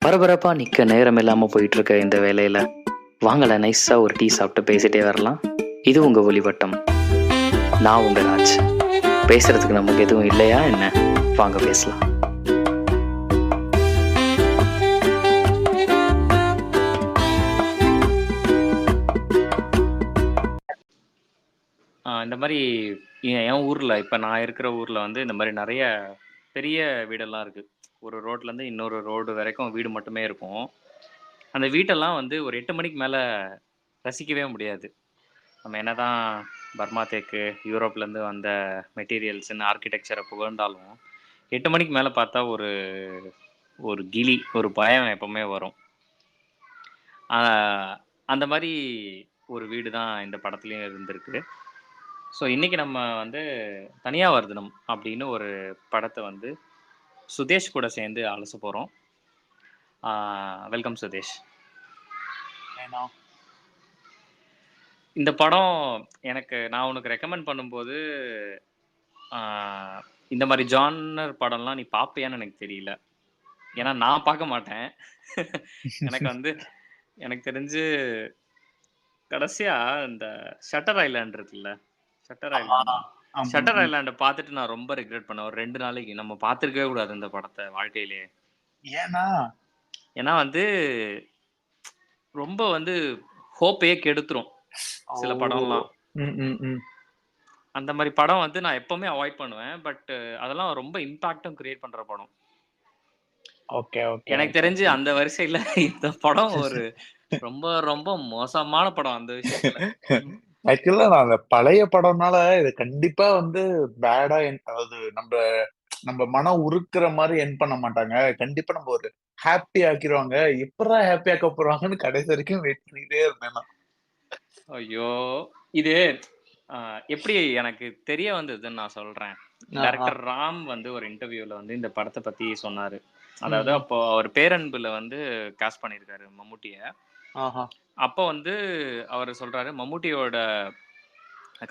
பரபரப்பா நிக்க நேரம் இல்லாம போயிட்டு இருக்க இந்த வேலையில வாங்கல நைஸா ஒரு டீ சாப்பிட்டு பேசிட்டே வரலாம். இது உங்க ஒலிவட்டம். நான் உங்க ராஜ். பேசுறதுக்கு நமக்கு எதுவும் இல்லையா என்ன? வாங்க பேசலாம். இந்த மாதிரி என் ஊர்ல இப்ப நான் இருக்கிற ஊர்ல வந்து இந்த மாதிரி நிறைய பெரிய வீடெல்லாம் இருக்கு. ஒரு ரோட்ல இருந்து இன்னொரு ரோடு வரைக்கும் வீடு மட்டுமே இருக்கும். அந்த வீட்டெல்லாம் வந்து ஒரு 8 மணிக்கு மேல ரசிக்கவே முடியாது. நம்ம என்னதான் பர்மா தேக்கு, யூரோப்லேருந்து வந்த மெட்டீரியல்ஸ்ன்னு ஆர்கிடெக்சரை புகழ்ந்தாலும் 8 மணிக்கு மேலே பார்த்தா ஒரு ஒரு கிளி, ஒரு பயம் எப்பவுமே வரும். அந்த மாதிரி ஒரு வீடு தான் இந்த படத்துலையும் இருந்திருக்கு. ஸோ இன்னைக்கு நம்ம வந்து தனியாவர்தனம் அப்படின்னு ஒரு படத்தை வந்து சுதேஷ் கூட சேர்ந்து அலச போகிறோம். வெல்கம் சுதேஷ். இந்த படம் நான் உனக்கு ரெக்கமெண்ட் பண்ணும்போது இந்த மாதிரி ஜானர் படம்லாம் நீ பார்ப்பியான்னு எனக்கு தெரியல. ஏன்னா நான் பார்க்க மாட்டேன். எனக்கு தெரிஞ்சு கடைசியா இந்த ஷட்டர் ஐலாண்ட் இருக்குல்ல, ஷட்டர் ஐலாண்டை பார்த்துட்டு நான் ரொம்ப ரிக்ரெட் பண்ணேன். ஒரு 2 நாளைக்கு நம்ம பார்த்துருக்கவே கூடாது இந்த படத்தை வாழ்க்கையிலேயே. ஏன்னா வந்து ரொம்ப வந்து ஹோப்பையே கெடுத்துரும் சில படம்லாம். அந்த மாதிரி படம் வந்து நான் எப்பவுமே அவாய்ட் பண்ணுவேன். பட் அதெல்லாம் ரொம்ப இம்பாக்டும் கிரியேட் பண்ற படம். எனக்கு தெரிஞ்சு அந்த வரிசையில இந்த படம் ஒரு ரொம்ப ரொம்ப மோசமான படம் அந்த விஷயத்துல. ஆக்சுவலா நான் அந்த பழைய படம்னால இது கண்டிப்பா வந்து பேடா அதாவது நம்ம மனம் உருக்குற மாதிரி என் பண்ண மாட்டாங்க. கண்டிப்பா நம்ம ஒரு ஹாப்பி ஆக்கிடுவாங்க. எப்படா ஹாப்பி ஆக்க போறாங்கன்னு கடைசி வரைக்கும் வெயிட் பண்ணிட்டே இருந்தேன் நான். ஐயோ, இது எப்படி எனக்கு தெரிய வந்ததுன்னு நான் சொல்றேன். டைரக்டர் ராம் வந்து ஒரு இன்டர்வியூல வந்து இந்த படத்தை பத்தி சொன்னாரு. அதாவது அப்போ அவர் பேரன்புல வந்து காஸ்ட் பண்ணிருக்காரு மம்முட்டிய. அப்போ வந்து அவர் சொல்றாரு, மம்முட்டியோட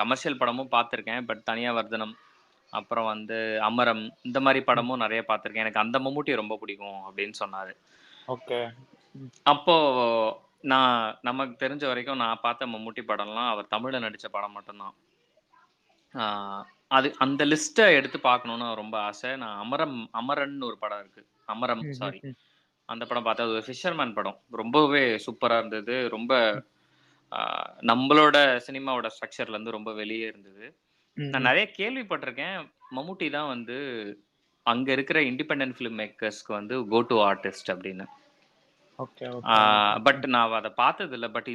கமர்ஷியல் படமும் பார்த்திருக்கேன், பட் தனியாவர்தனம் அப்புறம் வந்து அமரம் இந்த மாதிரி படமும் நிறைய பார்த்திருக்கேன். எனக்கு அந்த மம்முட்டி ரொம்ப பிடிக்கும் அப்படின்னு சொன்னாரு. அப்போ நமக்கு தெரிஞ்ச வரைக்கும் நான் பார்த்த மம்முட்டி படம்லாம் அவர் தமிழ்ல நடிச்ச படம் மட்டும்தான். அது அந்த லிஸ்ட்டை எடுத்து பார்க்கணும்னு ரொம்ப ஆசை. நான் அமரன் ஒரு படம் இருக்கு, அமரம் சாரி, அந்த படம் பார்த்தா அது ஒரு ஃபிஷர்மேன் படம். ரொம்பவே சூப்பரா இருந்தது. ரொம்ப நம்மளோட சினிமாவோட ஸ்ட்ரக்சர்ல இருந்து ரொம்ப வெளியே இருந்தது. நான் நிறைய கேள்விப்பட்டிருக்கேன், மம்முட்டி தான் வந்து அங்க இருக்கிற இண்டிபெண்டன்ட் ஃபிலிம் மேக்கர்ஸ்க்கு வந்து கோ டு ஆர்டிஸ்ட் அப்படின்னு. பட் நான் அதை பார்த்தது இல்லை. பட்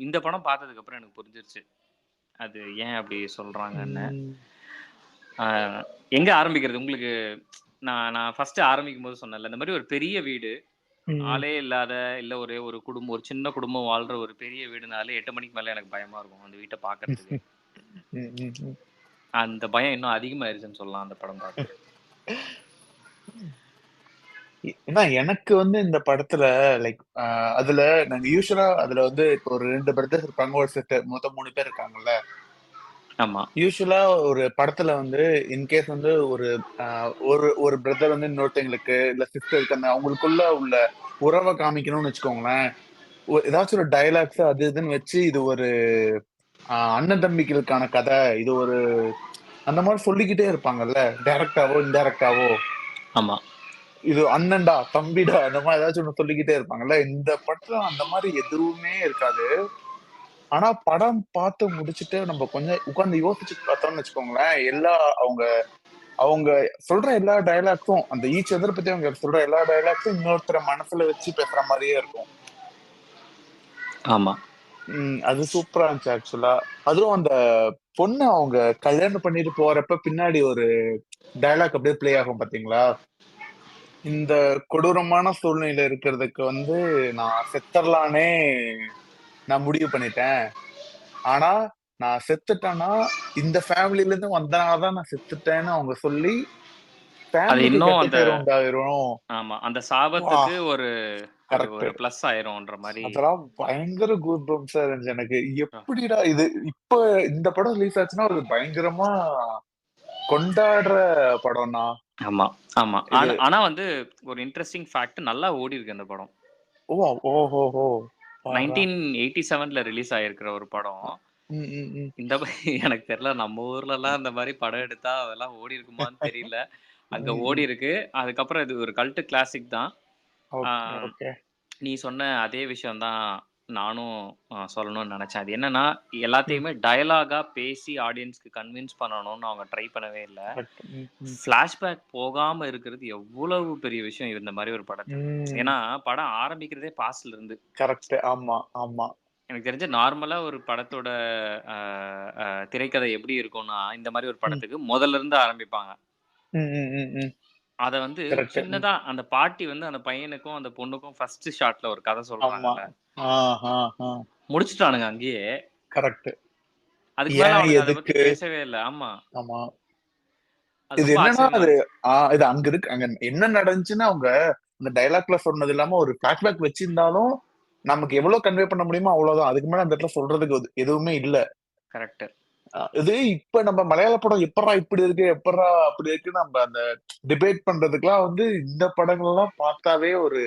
இந்த படம் பார்த்ததுக்கு அப்புறம் எனக்கு புரிஞ்சிருச்சு அது ஏன் அப்படி சொல்றாங்கன்னு. எங்க ஆரம்பிக்கிறது உங்களுக்கு? நான் ஃபர்ஸ்ட் ஆரம்பிக்கும் போது சொன்னேன்ல, இந்த மாதிரி ஒரு பெரிய வீடு, ஆளே இல்லாத, இல்ல ஒரே ஒரு குடும்பம், ஒரு சின்ன குடும்பம் வாழ்ற ஒரு பெரிய வீடுனாலே 8 மணிக்கு மேல எனக்கு பயமா இருக்கும் அந்த வீட்டை பாக்குறதுக்கு. அந்த பயம் இன்னும் அதிகமாயிருச்சுன்னு சொல்லலாம் அந்த படம் பார்த்து. ஏன்னா எனக்கு வந்து இந்த படத்துல லைக் அதுல நாங்க யூஸ்வலா அதுல வந்து இப்போ ஒரு 2 பிரதர்ஸ் இருப்பாங்க, ஒரு செட் மொத்தம் 3 பேர் இருக்காங்கல்ல. ஆமா, யூஸ்வலா ஒரு படத்துல வந்து இன்கேஸ் வந்து ஒரு ஒரு பிரதர் வந்து இன்னொருத்தங்களுக்கு இல்ல சிஸ்டருக்கு அந்த அவங்களுக்குள்ள உள்ள உறவை காமிக்கணும்னு வச்சுக்கோங்களேன், ஏதாச்சும் ஒரு டைலாக்ஸ் அது இதுன்னு வச்சு இது ஒரு அண்ணன் தம்பிகளுக்கான கதை, இது ஒரு அந்த மாதிரி சொல்லிக்கிட்டே இருப்பாங்கல்ல, டைரக்டாவோ இன்டைரக்டாவோ. ஆமா, இது அண்ணன்டா தம்பிடா அந்த மாதிரி ஏதாச்சும் ஒண்ணு சொல்லிக்கிட்டே இருப்பாங்கல்ல. இந்த படத்துல அந்த மாதிரி எதுவுமே இருக்காது. ஆனா படம் பார்த்து முடிச்சுட்டு நம்ம கொஞ்சம் உட்கார்ந்து யோசிச்சு பார்த்தோம்னு வச்சுக்கோங்களேன், அவங்க அவங்க சொல்ற எல்லா டைலாக்ஸும், அந்த ஈச் அதர் பத்தி அவங்க சொல்ற எல்லா டைலாக்ஸும் இன்னொருத்தர மனசுல வச்சு பேசுற மாதிரியே இருக்கும். ஆமா, அது சூப்பரா இருந்துச்சு ஆக்சுவலா. அதுவும் அந்த பொண்ணு அவங்க கல்யாணம் பண்ணிட்டு போறப்ப பின்னாடி ஒரு டைலாக் அப்படியே பிளே ஆகும் பாத்தீங்களா? இந்த கொடூரமான சூழ்நிலை இருக்கிறதுக்கு வந்து நான் செத்தரலானே நான் முடிவு பண்ணிட்டேன். ஆனா நான் செத்துட்டேன்னா இந்த ஃபேமிலில இருந்து வந்தனாலதான் நான் செத்துட்டேன்னு அவங்க சொல்லி இன்னும் கெட்ட பேர் உண்டாயிரும். ஆமா, அந்த சாபத்துக்கு ஒரு பிளஸ் ஆயிரும்ன்ற மாதிரி. அதெல்லாம் பயங்கர கூஸ் பம்ப்ஸா இருந்துச்சு எனக்கு. எப்படிடா இது இப்ப இந்த படம் ரிலீஸ் ஆச்சுன்னா ஒரு பயங்கரமா கொண்டாடுற படம்னா ஆமா, ஆமா. இது ஆனா வந்து ஒரு இன்ட்ரஸ்டிங் ஃபேக்ட், நல்லா ஓடிருக்கு அந்த படம். ஓ ஓஹோஹோ பாரா 1987ல ரிலீஸ் ஆயிருக்கிற ஒரு படம். ம் ம் ம் இந்த எனக்கு தெரியல, நம்ம ஊர்லலாம் இந்த மாரி படம் எடுத்தா அதெல்லாம் ஓடியிருக்குமான்னு தெரியல. அங்க ம் ம் ஓடியிருக்கு. அதுக்கப்புறம் இது ஒரு கல்ட் கிளாசிக் தான். ஆ ஓகே ஓகே நீ சொன்ன அதே விஷயம் தான் நானும் சொல்லணும்னு நெனச்சேன். அது என்னன்னா, ம் எல்லாத்தையுமே டயலாகா பேசி ஆடியன்ஸ்க்கு கன்வின்ஸ் பண்ணணும்னு அவங்க ட்ரை பண்ணவே இல்ல. கரெக்ட் ம் ம் ஃப்ளாஷ்பேக் போகாம இருக்கிறது எவ்வளவு பெரிய விஷயம் இந்த மாரி ஒரு படத்துக்கு. ம் ஏன்னா, படம் ஆரம்பிக்கிறதே பாஸ்ட்ல இருந்து. கரெக்ட் ஆமா ஆமா எனக்கு தெரிஞ்சு நார்மலா ஒரு படத்தோட அ அ திரைக்கதை எப்படி இருக்கும்னா, இந்த மாரி ஒரு ம் படத்துக்கு முதல்ல இருந்து ஆரம்பிப்பாங்க. ம் ம் ம் ம் அத வந்து கரெக்ட் சின்னதா அந்த பாட்டி வந்து அந்த பையனுக்கும், அந்த பொண்ணுக்கும் ஃபர்ஸ்ட் ஷாட்ல ஒரு கதை ஆமா சொல்றாங்கல்ல. ஆ ஆ ஆ முடிச்சுட்டானுங்க அங்கேயே. கரெக்ட் அதுக்கு மேல ஏன் அவனுங்க அத பத்தி எதுக்கு பேசவே இல்ல. ஆமா. ஆமா அது இது ரொம்ப என்னன்னா ஆச்சரியமா அது இருந்துச்சு. இது அங்க இருக்கு அங்க என்ன நடந்துச்சுன்னு அவங்க அந்த டைலாக்ல சொன்னது இல்லாம ஒரு பிளாஷ்பேக் வச்சிருந்தாலும் நமக்கு எவ்வளவு கன்வே பண்ண முடியுமோ அவ்வளவுதான் அதுக்கு மேல அந்த இடத்துல சொல்றதுக்கு எதுவுமே இல்ல கரெக்ட். இது இப்ப நம்ம மலையாள படம் எப்படா இப்படி இருக்கு எப்படா அப்படி இருக்கு நம்ம அந்த டிபேட் பண்றதுக்கெல்லாம் வந்து இந்த படங்கள் எல்லாம் பார்த்தாவே ஒரு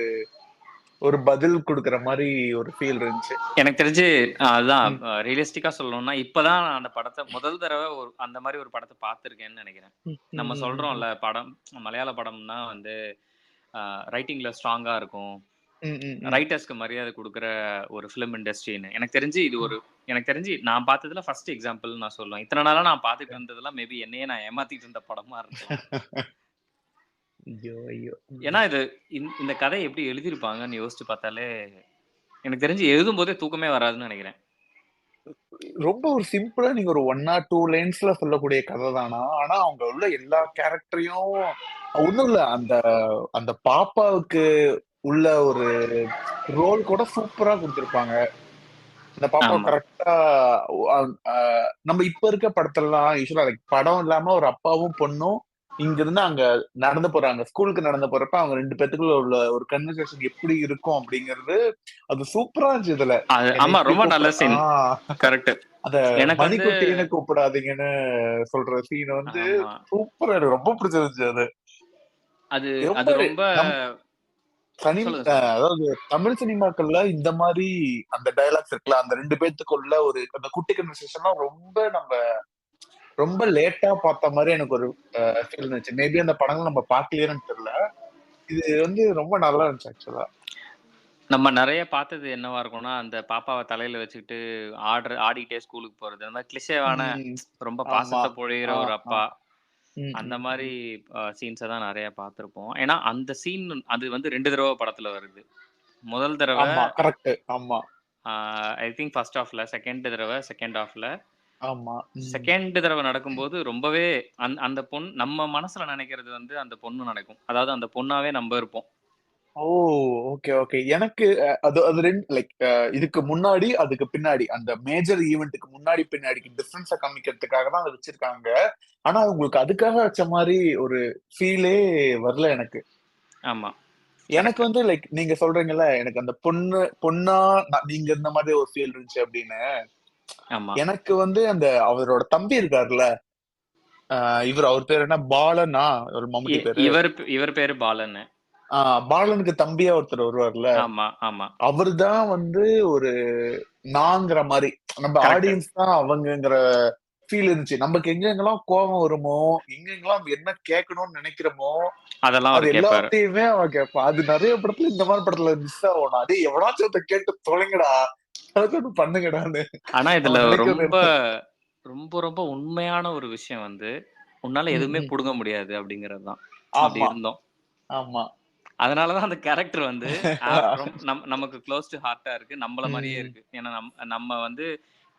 ஒரு பதில் கொடுக்கற மாதிரி ஒரு ஃபீல் இருந்துச்சு எனக்கு தெரிஞ்சு அதான் ம், ரியலிஸ்டிக்கா சொல்லணும்னா, இப்பதான் நான் அந்த படத்த முதல் தடவ அந்த மாரி ஒரு படத்த பார்த்துருக்கேன்னு நெனைக்கிறேன். ம், ம், நம்ம ம், ம், சொல்றோம்ல, மலையாள படம்னா வந்து ரைட்டிங்ல ஸ்ட்ராங்கா இருக்கும். ம், ம், ம், ரைட்டர்ஸ்க்கு மரியாதை குடுக்குற ஒரு ஃபிலிம் இண்டஸ்ட்ரின்னு. ம். எனக்கு தெரிஞ்சு நான் பார்த்ததுல ஃபர்ஸ்ட் எக்ஸாம்பிள்ன்னு நான் சொல்லுவேன். இத்தன நாளா நான் பார்த்துட்டு இருந்ததெல்லாம் மேபி என்னையே நான் ஏமாத்திட்டு இருந்த படமா இருக்கலாம். ஐயோ ஐயோ ஏன்னா இது இந்த கதை எப்படி எழுதியிருப்பாங்கன்னு யோசிச்சு பார்த்தாலே, எனக்கு தெரிஞ்சு எழுதும்போதே தூக்கமே வராதுன்னு நெனைக்கிறேன். ரொம்ப ஒரு சிம்பிளா நீங்க ஒரு 1 ஆர் 2 லைன்ஸ்ல சொல்லக்கூடிய கதை தானா? ஆனா அவங்க உள்ள எல்லா கேரக்டரையும் ஒண்ணும் இல்ல. அந்த அந்த பாப்பாவுக்கு உள்ள ஒரு ரோல் கூட சூப்பரா குடுத்திருப்பாங்க. அந்த பாப்பா ஆமா. கரெக்ட்டா அ அ நம்ம இப்ப இருக்க படத்துலலாம் யூசுவலா லைக் படம் இல்லாம ஒரு அப்பாவும், பொண்ணும் இங்கிருந்து அங்க நடந்து போறாங்க. ஸ்கூலுக்கு நடந்து போறப்ப அவங்க 2 பேத்துக்குள்ள உள்ள ஒரு கன்வர்சேஷன் எப்படி இருக்கும் அப்படிங்கிறது, அது சூப்பரா இருந்துச்சு இதுல. என்ன ஆமா, இப்படி ரொம்ப நல்ல கூப்பிடுற சீன். கரெக்ட். அத எனக்கு வந்து மணிக்குட்டின்னு கூப்பிடாதீங்கன்னு சொல்ற சீன் வந்து ஆமா. சூப்பரா எனக்கு ரொம்ப பிடிச்சிருந்துச்சு அது. அது ரொம்ப அது ரொம்ப நம் சொல்லுங்க, சொல்லுங்க. அதாவது தமிழ் சினிமாக்கள்ல இந்த மாரி அந்த டயலாக்ஸ் இருக்குல்ல, அந்த 2 பேத்துக்குள்ள ஒரு அந்த குட்டி கன்வர்சேஷன்லாம் ரொம்ப லேட்டா பார்த்த மாரி எனக்கு ஒரு ஃபீல் இருந்துச்சு. மேபி அந்த படங்கள் நம்ம பார்க்கலையோன்னு தெரியல. இது வந்து ரொம்ப நல்லா இருந்துச்சு ஆக்சுவலா. நம்ம நெறைய பார்த்தது என்னவா இருக்கும்னா, அந்த பாப்பாவ தலையில வச்சுக்கிட்டு ஆடிக்கிட்டே ஸ்கூலுக்கு போறது. அந்த மாரி கிளிஷேவான ம். ரொம்ப ஆமா. பாசத்த பொழியிற ஆ, ஒரு ஆ. அப்பா. ம், அந்த ம், மாரி ம். சீன்ஸ தான் நெறைய பார்த்திருப்போம். ஏன்னா, அந்த சீன் அது வந்து 2 தடவ படத்துல வருது. முதல் தடவ ஆமா. கரெக்ட். ஆமா, ஐ திங்க் ஃபர்ஸ்ட் ஹாஃப்ல, 2nd ஹாஃப்ல. ஆமா. ம். 2 தடவ நடக்கும்போது ரொம்பவே அந்த நம்ம மனசுல நெனைக்கிறது வந்து அந்த பொண்ணு நெனைக்கும். அதாவது அந்த பொண்ணாவே நம்ப இருப்போம். ஓ! Okay, okay. எனக்கு அது அது 2 லைக் இதுக்கு முன்னாடி, அதுக்கு பின்னாடி. அந்த மேஜர் ஈவென்ட்க்கு முன்னாடி, பின்னாடிக்கு டிஃபரன்ஸ காமிக்கிறதுக்காக தான் அத வச்சிருக்காங்க. ஆனா, உங்களுக்கு அதுக்காக வச்ச மாரி ஒரு ஃபீலே வரல எனக்கு. ஆமா. எனக்கு கரெக்ட். வந்து லைக் நீங்க சொல்றீங்கல்ல, எனக்கு அந்த பொண்ணா நீங்க இருந்த மாரி ஒரு ஃபீல் இருந்துச்சு அப்படின்னு. ஆமா. எனக்கு வந்து அந்த அவரோட தம்பி இருக்காருல்ல, அவர் பேரு என்ன? பாலனா? ஒரு இ மம்முட்டி பேரு. இவர் இவர் பேரு பாலன்னு. ஆ பாலனுக்கு தம்பியா ஒருத்தர் வருவார்ல. ஆமா, ஆமா. அவரு தான் வந்து ஒரு நான்ங்கிற மாரி. நம்ம கரெக்ட். ஆடியன்ஸ் தான் அவங்கங்கிற ஃபீல் இருந்துச்சு. நமக்கு எங்கெங்கலாம் கோவம் வருமோ, எங்கெங்கலாம் என்ன கேட்கணும்னு நெனைக்கிறோமோ, அதெல்லாம் அது அவரு கேட்பாரு. எல்லாத்தையுமே அவன் கேட்பான். அது நெறைய படத்துல இந்த மாரி படத்துல மிஸ் ஆகும். டேய் எவனாச்சும் ஒருத்தன் கேட்டு தொலைங்கடா. ஏதாச்சும் ஒண்ணு பண்ணுங்கடான்னு. ஆனா, இதுல அவன் நெனைக்கிறது ரொம்ப எனக்கு ரொம்ப ரொம்ப உண்மையான ஒரு விஷயம் வந்து, உன்னால ம், எதுவுமே ம். புடுங்க முடியாது அப்படிங்கிறது தான். அப்படி ஆமா, இருந்தோம். ஆமா. அதனால தான் அந்த கேரக்டர் வந்து நமக்கு க்ளோஸ் டூ ஹார்ட்டா இருக்கு. நம்மள மாரியே ம், இருக்கு. ஏன்னா நம்ம வந்து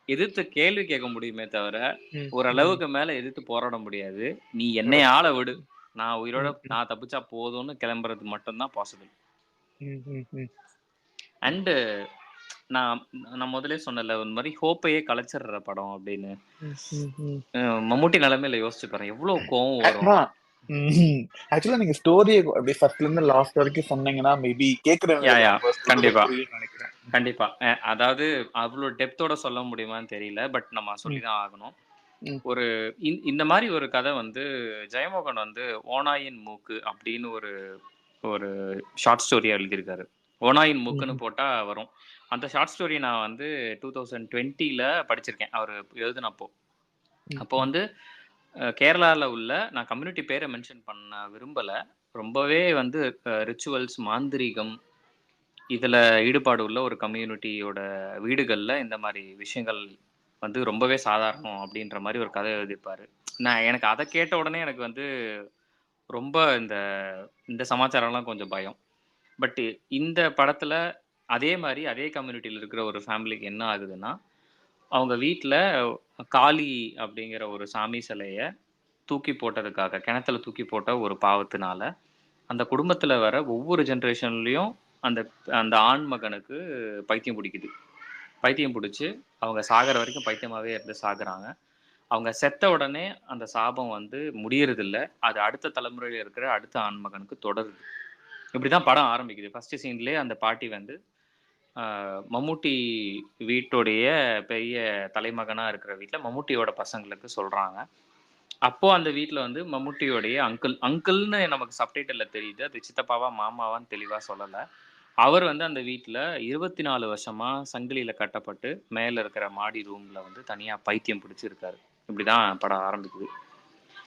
எதிர்த்து கேள்வி கேட்க முடியுமே தவிர, ம், ம். ஓரளவுக்கு மேல எதிர்த்து போராட முடியாது. "நீ என்னைய ஆள கரெக்ட். விடு. நான் உயிரோட ம், ம். நான் தப்பிச்சா போதும்னு" கிளம்புறது மட்டும் தான் பாசிபிள். ம், ம், ம். அண்டு நான் நான் முதல்லயே சொன்னேன்ல, ஒரு மாரி ஹோப்பையே கலைச்சிடுற படம் அப்படின்னு. ம், ம், ம். மம்முட்டி நிலைமையில யோசிச்சு பாருங்க. எவ்ளோ கோவம் வரும். நான் ம். ஆக்சுவலா நீங்க ஸ்டோரிய அப்படியே ஃபர்ஸ்ட்ல இருந்து லாஸ்ட் வரைக்கும் சொன்னீங்கன்னா, மேபி கேட்கிறவங்களுக்கு யா. நம்ம சொல்றது கண்டிப்பா, புரியும்னு நெனைக்கிறேன். ம். கண்டிப்பா. அதாவது அவ்ளோ டெப்த்தோட சொல்ல முடியுமான்னு தெரியல. பட் நம்ம சொல்லி ம். தான் ஆகணும். ம். ஒரு இந்த மாதிரி ஒரு கதை வந்து ஜெயமோகன் வந்து ஓநாயின் மூக்கு அப்படின்னு ஒரு ஒரு ஷார்ட் ஸ்டோரியா எழுதியிருக்காரு. ஓநாயின் மூக்குன்னு ம்ஹ்ம். போட்டா வரும். அந்த ஷார்ட் ஸ்டோரி நான் வந்து 2020ல படிச்சிருக்கேன். அவரு எழுதுனப்போ. ம். அப்போ ம். வந்து கேரளால உள்ள நான் கம்யூனிட்டி பேர மென்ஷன் பண்ண விரும்பல. ரொம்பவே வந்து ரிச்சுவல்ஸ், மாந்திரீகம் இதுல ஈடுபாடு உள்ள ஒரு கம்யூனிட்டியோட வீடுகள்ல இந்த மாரி விஷயங்கள் வந்து ரொம்பவே சாதாரணம் அப்படின்ற மாரி ஒரு கதை எழுதியிருப்பாரு. எனக்கு அத கேட்ட உடனே எனக்கு வந்து ரொம்ப இந்த இந்த சமாச்சாரம்லாம் கொஞ்சம் பயம். பட் இந்த படத்துல அதே மாரி அதே கம்யூனிட்டில இருக்கிற ஒரு ஃபேமிலிக்கு என்ன ஆகுதுன்னா, அவங்க வீட்ல காளி அப்படிங்கிற ஒரு சாமி சிலைய தூக்கி போட்டதுக்காக, கிணத்துல தூக்கி போட்ட ஒரு பாவத்தினால, அந்த குடும்பத்துல வர ஒவ்வொரு ஜெனரேஷன்லயும் அந்த அந்த ஆண் மகனுக்கு பைத்தியம் பிடிக்குது. பைத்தியம் பிடிச்சு, அவங்க சாகுற வரைக்கும் பைத்தியமாவே இருந்து சாகுறாங்க. அவங்க செத்த உடனே அந்த சாபம் வந்து முடியறதில்ல. அது அடுத்த தலைமுறையில இருக்கிற அடுத்த ஆண் மகனுக்கு தொடருது. இப்படிதான் படம் ஆரம்பிக்குது. ஃபர்ஸ்ட் சீன்லயே அந்த பாட்டி வந்து ஆ மம்முட்டி வீட்டுடைய பெரிய தலைமகனா இருக்கிற வீட்ல மம்முட்டியோட பசங்களுக்கு சொல்றாங்க. அப்போ அந்த வீட்ல வந்து மம்முட்டியோடைய அங்கிள்ன்னு நமக்கு சப்டைட்டில்ல தெரியுது. அது சித்தப்பாவா, மாமாவான்னு தெளிவா சொல்லல. அவர் வந்து அந்த வீட்ல 24 வருஷமா சங்கிலியில கட்டப்பட்டு, மேல இருக்கிற மாடி ரூம்ல வந்து தனியா பைத்தியம் பிடிச்சு இருக்காரு. இப்படிதான் படம் ஆரம்பிக்குது.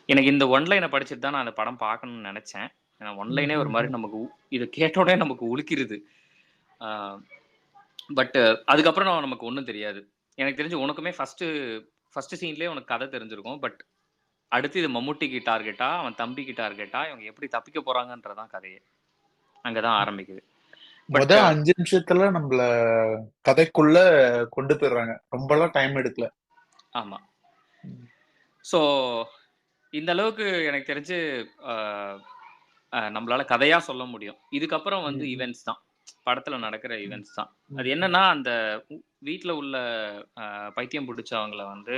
எனக்கு இந்த ஒன் லைன படிச்சுட்டு தான் நான் அந்த படம் பார்க்கணும்னு நெனச்சேன். ஏன்னா ஒன் லைனே ஒரு மாரி ம்ஹ்ஹ்ம். நமக்கு இத கேட்ட உடனே நமக்கு உலுக்கிருது. ஆ பட் அதுக்கப்புறம் நமக்கு ஒண்ணும் தெரியாது. எனக்கு தெரிஞ்சு உனக்குமே ஃபர்ஸ்ட் சீன்லயே உனக்கு கதை தெரிஞ்சிருக்கும். பட் அடுத்து இது மம்முட்டிக்கு டார்கெட்டா, அவன் தம்பிக்கு டார்கெட்டா, இவங்க எப்படி தப்பிக்க போறாங்கன்றது தான் கதையே. அங்க தான் ஆரம்பிக்குது. மொத பட் 5 நிமிஷத்துல நம்மள கதைக்குள்ள கொண்டு போயிடுறாங்க. ரொம்பலாம் டைம் எடுக்கல. ஆமா. ம். ஸோ இந்த அளவுக்கு எனக்கு தெரிஞ்சு அ நம்மளால கதையா சொல்ல முடியும். இதுக்கப்புறம் வந்து ம்ஹ்ம். ஈவென்ட்ஸ் தான். படத்துல நடக்கிற ம். ஈவென்ட்ஸ் தான். அது ம்ஹ்ம். என்னன்னா, அந்த வீட்ல உள்ள பைத்தியம் பிடிச்சவங்கள வந்து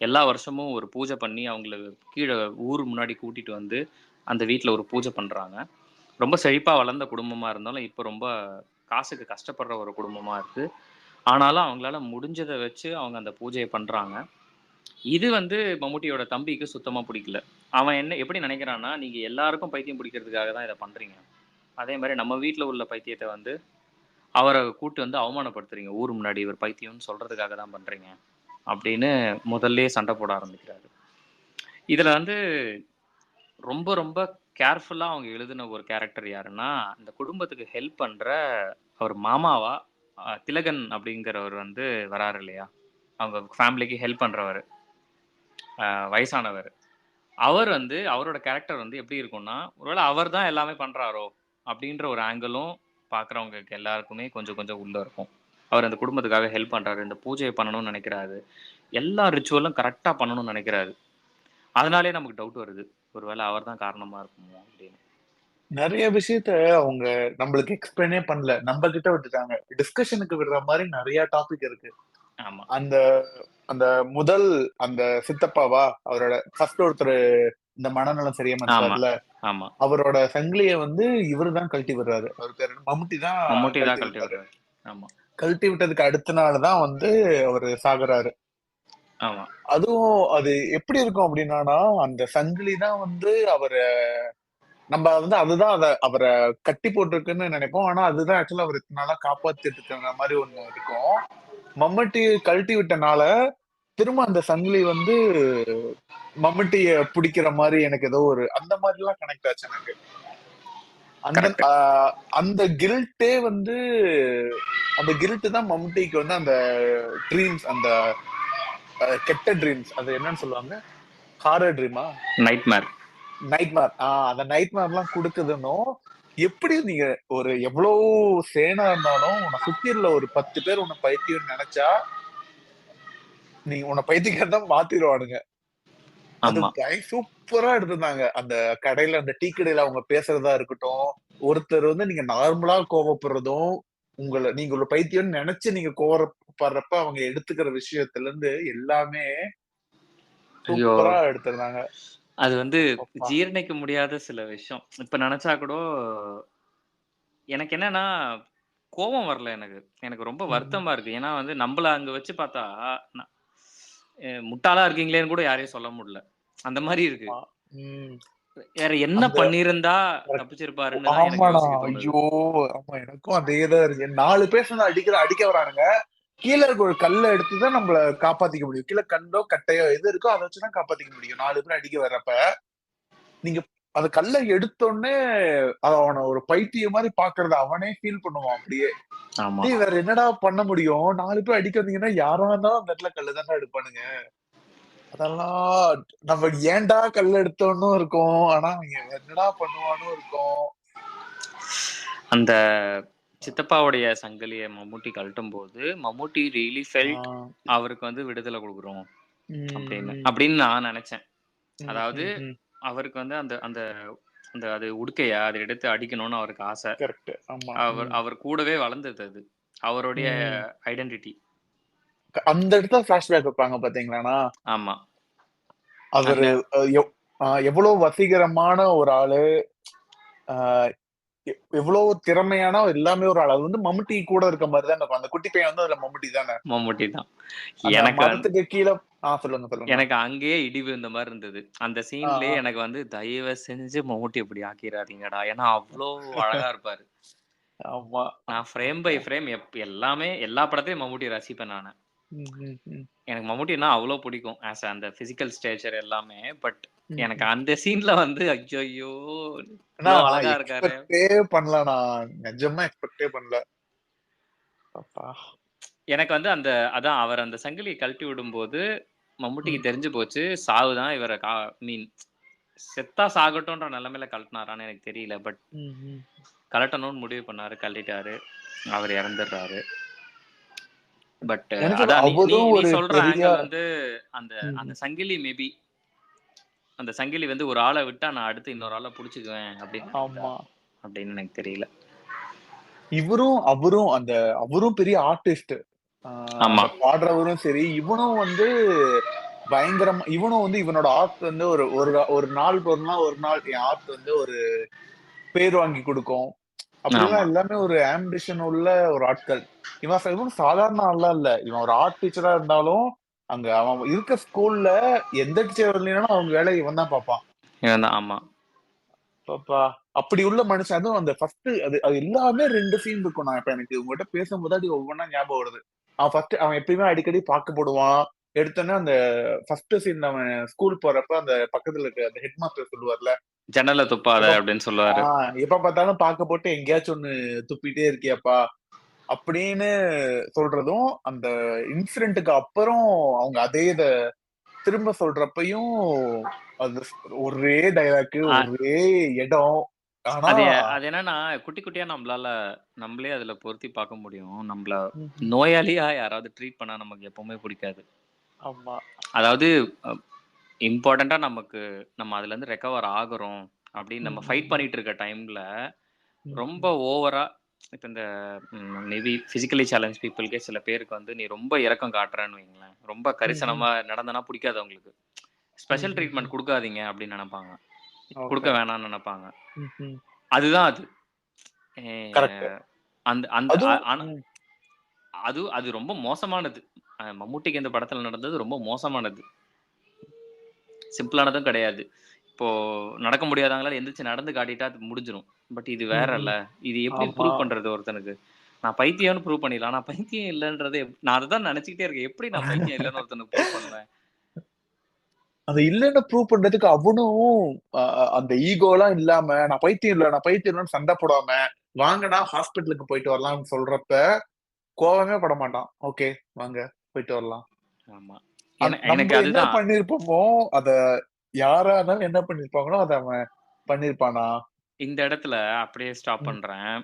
எல்லா வருஷமும் ஒரு பூஜை பண்ணி, அவங்கள கீழ ஊர் முன்னாடி கூட்டிட்டு வந்து, அந்த வீட்ல ஒரு பூஜை பண்றாங்க. ரொம்ப செழிப்பா வளர்ந்த குடும்பமா இருந்தாலும், இப்ப ரொம்ப காசுக்கு கஷ்டப்படுற ஒரு குடும்பமா இருக்கு. ஆனாலும் அவங்களால முடிஞ்சத வச்சு அவங்க அந்த பூஜைய பண்றாங்க. இது வந்து மம்முட்டியோட தம்பிக்கு சுத்தமா பிடிக்கல. அவன் எப்படி நினைக்கிறான்னா, நீங்க எல்லாருக்கும் பைத்தியம் பிடிக்கிறதுக்காக தான் இத பண்றீங்க. அதே மாரி நம்ம வீட்ல உள்ள பைத்தியத்த வந்து அவர கூட்டு வந்து அவமானப்படுத்துறீங்க. ஊர் முன்னாடி இவர் பைத்தியம்னு சொல்றதுக்காக தான் பண்றீங்க. அப்படின்னு முதல்லயே சண்டை போட ஆரம்பிக்கிறாரு. இதுல வந்து ரொம்ப ரொம்ப கேர்ஃபுல்லா அவங்க எழுதின ஒரு கேரக்டர் யாருன்னா, இந்த குடும்பத்துக்கு ஹெல்ப் பண்ற அவர் மாமாவா திலகன் அப்படிங்கிறவர் வந்து வராரு இல்லையா? அவங்க ஃபேமிலிக்கு ஹெல்ப் பண்றவரு. வயசானவரு. அவர் வந்து அவரோட கேரக்டர் வந்து எப்படி இருக்கும்னா, ஒருவேள அவர் தான் எல்லாமே பண்றாரோ! அப்டின்ற ஒரு ஆங்கிளும் பார்க்குறவங்களுக்கு எல்லாருக்குமே கொஞ்சம் கொஞ்சம் உள்ள இருக்கும். அவர் அந்த குடும்பத்துக்காக ஹெல்ப் பண்றாரு. இந்த பூஜைய பண்ணணும்னு நெனைக்கிறாரு. எல்லா ரிச்சுவலும் கரெக்ட்டா பண்ணணும்னு நெனைக்கிறாரு. அதனாலேயே நமக்கு டவுட் வருது. ஒருவேள அவர் தான் காரணமா இருக்குமோ! அப்டின்னு. நெறைய விஷயத்த அவங்க நம்மளுக்கு எக்ஸ்பிளைனே பண்ணல. நம்ம கிட்ட விட்டுட்டாங்க. டிஸ்கஷனுக்கு விடுற மாரி நெறைய டாபிக் இருக்கு. ஆமா, அந்த அந்த முதல் அந்த சித்தப்பாவா? அவரோட ஃபர்ஸ்ட் ஒருத்தரு இந்த மனநலம் சரியில்லாம ஆமா, இருப்பார்ல. ஆமா. அவரோட சங்கிலிய வந்து இவரு தான் கழட்டி விடுறாரு. அவரு பேரு என்ன? மம்முட்டி தான் மம்முட்டி தான் கழட்டி கழட்டி விடுறாரு. விடுறாரு. ஆமா, கழட்டி விட்டதுக்கு அடுத்த நாள் தான் வந்து அவரு சாகுறாரு. ஆமா. அதுவும் அது எப்படி இருக்கும் அப்படின்னானா, அந்த சங்கிலி தான் வந்து நம்ம வந்து அதுதான் அவர கட்டி போட்டிருக்குன்னு நெனைப்போம். ஆனா அதுதான் ஆக்சுவலா அவர இத்தன நாளா காப்பாத்திட்டு இருக்கிற மாரி ஒண்ணு இருக்கும். மம்முட்டி கழட்டி விட்டனால, திரும்ப அந்த சங்கிலி வந்து மம்முட்டிய புடிக்கிற மாரி எனக்கு ஏதோ ஒரு அந்த மாரிலாம் கனெக்ட் ஆச்சு எனக்கு. அந்த கரெக்ட். அந்த கில்ட்டே வந்து அந்த கில்ட் தான் மம்முட்டிக்கு வந்து அந்த ட்ரீம்ஸ் அந்த கெட்ட ட்ரீம்ஸ். அது என்னன்னு சொல்லுவாங்க? ஹாரர் ட்ரீமா? நைட்மேர். நைட்மேர். அந்த நைட்மேர்லாம் குடுக்குதுன்னும், எப்படி நீங்க ஒரு எவ்ளோ சேனா இருந்தாலும், உன்ன சுத்தி உள்ள ஒரு 10 பேர் உன்ன பைத்தியம்னு நெனச்சா, நீ உன்ன பைத்தியக்காரனா மாத்திருவானுங்க. அது ஆமா. சூப்பரா எடுத்திருந்தாங்க. அந்த கடையில அந்த டீ கடையில அவங்க பேசுறதா இருக்கட்டும், ஒருத்தர் வந்து நீங்க நார்மலா கோவப்படுறதும், நீங்க ஒரு பைத்தியம்னு நெனச்சு நீங்க கோவப்படுறப்ப அவங்க எடுத்துக்கிற விஷயத்துல இருந்து எல்லாமே ஐயோ! சூப்பரா எடுத்திருந்தாங்க. அது வந்து அப்பா! ஜீரணிக்க முடியாத சில விஷயம். இப்ப நெனச்சா கூட எனக்கு என்னன்னா, கோவம் வரல எனக்கு. எனக்கு ரொம்ப ம். வருத்தமா இருக்கு. ஏன்னா வந்து நம்பள அங்க வச்சு பார்த்தா, ந முட்டாளா இருக்கீங்களேன்னு கூட யாரையும் சொல்ல முடியல. அந்த மாரி இருக்கு. ஆ. ம். வேற என்ன அந்த பண்ணியிருந்தா கரெக்ட். தப்பிச்சிருப்பாருன்னு தான் எனக்கு ஆமாண்ணா. யோசிக்க தோணுது. ஐயோ! ஆமா எனக்கும் அதேதான் இருக்கு. 4 பேர் சேர்ந்து அடிக்க வரானுங்க. கீழ இருக்க ஒரு கல்ல எடுத்து தான் நம்மள காப்பாத்திக்க முடியும். கீழ கல்லோ, கட்டையோ எது இருக்கோ அத வச்சு தான் காப்பாத்திக்க முடியும். 4 பேர் அடிக்க வர்றப்ப, நீங்க அந்த கல்ல எடுத்தோனே அவன ஒரு பைத்தியம் மாரி பாக்குறத அவனே ஃபீல் பண்ணுவான் அப்படியே. ஆமா. டேய் வேற என்னடா பண்ண முடியும்? 4 பேர் அடிக்க வந்தீங்கன்னா யாரா இருந்தாலும் அந்த இடத்துல கல்லு தான்டா எடுப்பானுங்க. அதெல்லாம் நம்ம ஏன்டா கல்ல எடுத்தோன்னும் இருக்கும். ஆனா அவன் என்னடா பண்ணுவானும் இருக்கும். அந்த சித்தப்பாவுடைய சங்கிலிய மம்முட்டி கழட்டும்போது, மம்முட்டி ரியலி ஆ. ஃபெல்ட் அவருக்கு வந்து விடுதலை குடுக்குறோம் அப்படின்னு. ம். அப்படின்னு நான் நெனச்சேன். ம். அதாவது ம். ம். அவருக்கு வந்து அந்த அந்த அந்த அது உடுக்கைய அத எடுத்து அடிக்கணும்னு அவருக்கு ஆசை. கரெக்ட். ஆமா. அவர் ம். அவர் கூடவே வளர்ந்தது அது. அவருடைய ம். ஐடென்டிட்டி. அந்த இடத்துல ஃபிளாஷ்பேக் வைப்பாங்க பாத்தீங்களாண்ணா? ஆமா. அந்த அவரு அ எவ் அ எவ்வளோ வசீகரமான ஒரு ஆளு. அ எவ்வளோ திறமையான எல்லாமே ஒரு ஆள். அது வந்து மம்முட்டி கூட இருக்க மாரி தான் இருக்கும். அந்த குட்டி பையன் வந்து அதுல மம்முட்டி தானே. மம்முட்டி தான். அந்த எனக்கு வந்து மரத்துக்கு கீழ சொல்லுங்க, சொல்லுங்கண்ணா. எனக்கு அங்கேயே இடி விழுந்த மாரி இருந்தது. அந்த ஆ, சீன்லயே ஆ. எனக்கு வந்து தயவு செஞ்சு மம்முட்டி இப்படி ஆக்கிராதீங்கடா. ஏன்னா அவ்ளோ அழகா இருப்பாரு. ஆமா. நான் ஃப்ரேம் பை ஃப்ரேம் எல்லாமே எல்லா படத்தையும் மம்முட்டிய ரசிப்பேன் நானு. ம், ம், ம். எனக்கு மம்முட்டினா அவ்ளோ பிடிக்கும். அந்த பிசிக்கல் ஸ்டேச்சர் எல்லாமே. பட் ம், எனக்கு ம். அந்த சீன்ல வந்து ஐய்யய்யோ! ஆனா இவ்ளோ நான் அழகா இருக்காரே! எக்ஸ்பெக்ட்டே பண்ணலண்ணா. நிஜமா எக்ஸ்பெக்ட்டே பண்ணல. அப்பா! எனக்கு வந்து அதான் அவர் அந்த சங்கிலிய கழட்டி விடும்போது, மம்முட்டிக்கு ம், தெரிஞ்சு போச்சு. சாவு தான் இவர மீன் செத்தா சாகட்டும்ன்ற நெலைமையில கழட்டுனாரான்னு எனக்கு தெரியல. பட் ம், ம். கழட்டணும்னு முடிவு பண்ணாரு. கழட்டிட்டாரு. அவர் இறந்துடுறாரு. பட் எனக்கு அதான் நீ நீ அவரும் நீ ஒரு சொல்ற பெரிய ஆங்கிள் வந்து அந்த ம், அந்த ம். சங்கிலி மேபி அந்த சங்கிலி வந்து ஒரு ஆள விட்டா நான் அடுத்து இன்னொரு ஆள புடிச்சுக்குவேன் அப்படின்னு நெனைக்குதா? ஆமா. அப்படின்னு எனக்கு தெரியல. அவரும் பெரிய ஆர்டிஸ்ட். ஆ ஆமா, அந்த பாடுறவரும் சரி, இவனும் வந்து இவனோட ஆர்ட் வந்து ஒரு ஒரு ஒரு நாள் ஒரு நாள் என் ஆர்ட் வந்து ஒரு பேர் வாங்கி குடுக்கும். ஆமா. அப்படிலாம் எல்லாமே ஒரு ஆம்பிஷன் உள்ள ஒரு ஆட்கள். இவன் சாதாரண ஆள்லாம் இல்ல. இவன் ஒரு ஆர்ட் டீச்சரா இருந்தாலும், அங்க அவன் இருக்க ஸ்கூல்ல எந்த டீச்சர் வரலைனாலும் அவங்க வேலைய இவன் தான் பார்ப்பான். இவன் தான் ஆமா. அப்பா! அப்படி உள்ள மனுஷன். அதுவும் அந்த ஃபர்ஸ்ட் அது அது எல்லாமே 2 சீன் இருக்கும். நான் இப்ப எனக்கு உங்ககிட்ட பேசும்போது அது ஒவ்வொன்னா ஞாபகம் வருது. அவன் எப்பயுமே அடிக்கடி போடுவான். எடுத்தோனே அந்த ஃபர்ஸ்ட் சீன்ல அவன் ஸ்கூல் போறப்ப அந்த பக்கத்துல இருக்க அந்த ஹெட் மாஸ்டர் சொல்லுவார்ல. "ஜன்னல துப்பாத" எப்ப அப்படின்னு ஆ சொல்லுவாரு. எப்ப பார்த்தாலும் போட்டு எங்கேயாச்சும் ஒண்ணு துப்பிட்டே இருக்கியேப்பா! அப்படின்னு சொல்றதும், அந்த இன்சிடென்ட்க்கு அப்புறம் அவங்க அதே திரும்ப சொல்றப்பயும், அது ஒரே டயலாக், அ ஒரே இடம். ஆனா அது அது என்னன்னா, குட்டி குட்டியா நம்மளே அதுல பொருத்தி பார்க்க முடியும். ம்ஹ்ம். நோயாளியா யாராவது ட்ரீட் பண்ணா நமக்கு எப்பவுமே பிடிக்காது. ஆமா. அதாவது அ இம்பார்ட்டன்ட்டா நம்ம அதுலருந்து ரெக்கவர் ஆகுறோம் அப்படின்னு ம், நம்ம ம், ஃபைட் ம். பண்ணிட்டு இருக்க டைம்ல, ம், ரொம்ப ம். ஓவரா இப்ப இந்த மேபி பிசிக்கலி சேலஞ்ச் பீப்பிள்க்கே சில பேருக்கு வந்து, நீ ரொம்ப இரக்கம் காட்டுறன்னு வைங்களேன். ரொம்ப ம்ஹ்ம். கரிசனமா நடந்தனா பிடிக்காது அவங்களுக்கு. ஸ்பெஷல் ம்ஹ்ஹ்ம். ட்ரீட்மெண்ட் குடுக்காதீங்க அப்படின்னு நெனப்பாங்க. குடுக்க ஓகே. வேணாம்னு நெனப்பாங்க. ம்ஹ்ம். அதுதான் அது. எ கரெக்ட். அந்த அந்த அதுவும் ஆனா ம். அது அது ரொம்ப மோசமானது. மம்முட்டிக்கு இந்த படத்துல நடந்தது ரொம்ப மோசமானது. சிம்பிளானதும் கிடையாது. இப்போ நடக்க முடியாதவங்களால எந்திரிச்சு நடந்து காட்டிட்டா அது முடிஞ்சிரும். பட் இது ம்ஹ்ம். வேறல்ல. இது எப்படி ஆமா. ப்ரூவ் பண்றது ஒருத்தனுக்கு? நான் பைத்தியம்னு ப்ரூவ் பண்ணிடலாம். ஆனா பைத்தியம் இல்லன்றது நான் அததான் நெனச்சுக்கிட்டே இருக்கேன். எப்படி நான் பைத்தியம் இல்லன்னு ஒருத்தனுக்கு ப்ரூவ் பண்ணுவேன்? அது இல்லன்னு ப்ரூவ் பண்றதுக்கு அவனும் அ அ அந்த ஈகோலாம் இல்லாம, நான் பைத்தியம் இல்லன்னு சண்ட போடாம, வாங்கடா ஹாஸ்பிட்டலுக்கு போயிட்டு வரலாம்ன்னு சொல்றப்ப, கோவமே பட மாட்டான். ஓகே, வாங்க போயிட்டு வரலாம். ஆமா. எனக்கு நம்ப என்ன அதுதான். பண்ணியிருப்போமோ, அத யாரா இருந்தாலும் என்ன பண்ணியிருப்பாங்களோ, அத அவன் பண்ணியிருப்பானா? இந்த இடத்துல அப்படியே ஸ்டாப் ம், பண்றேன்.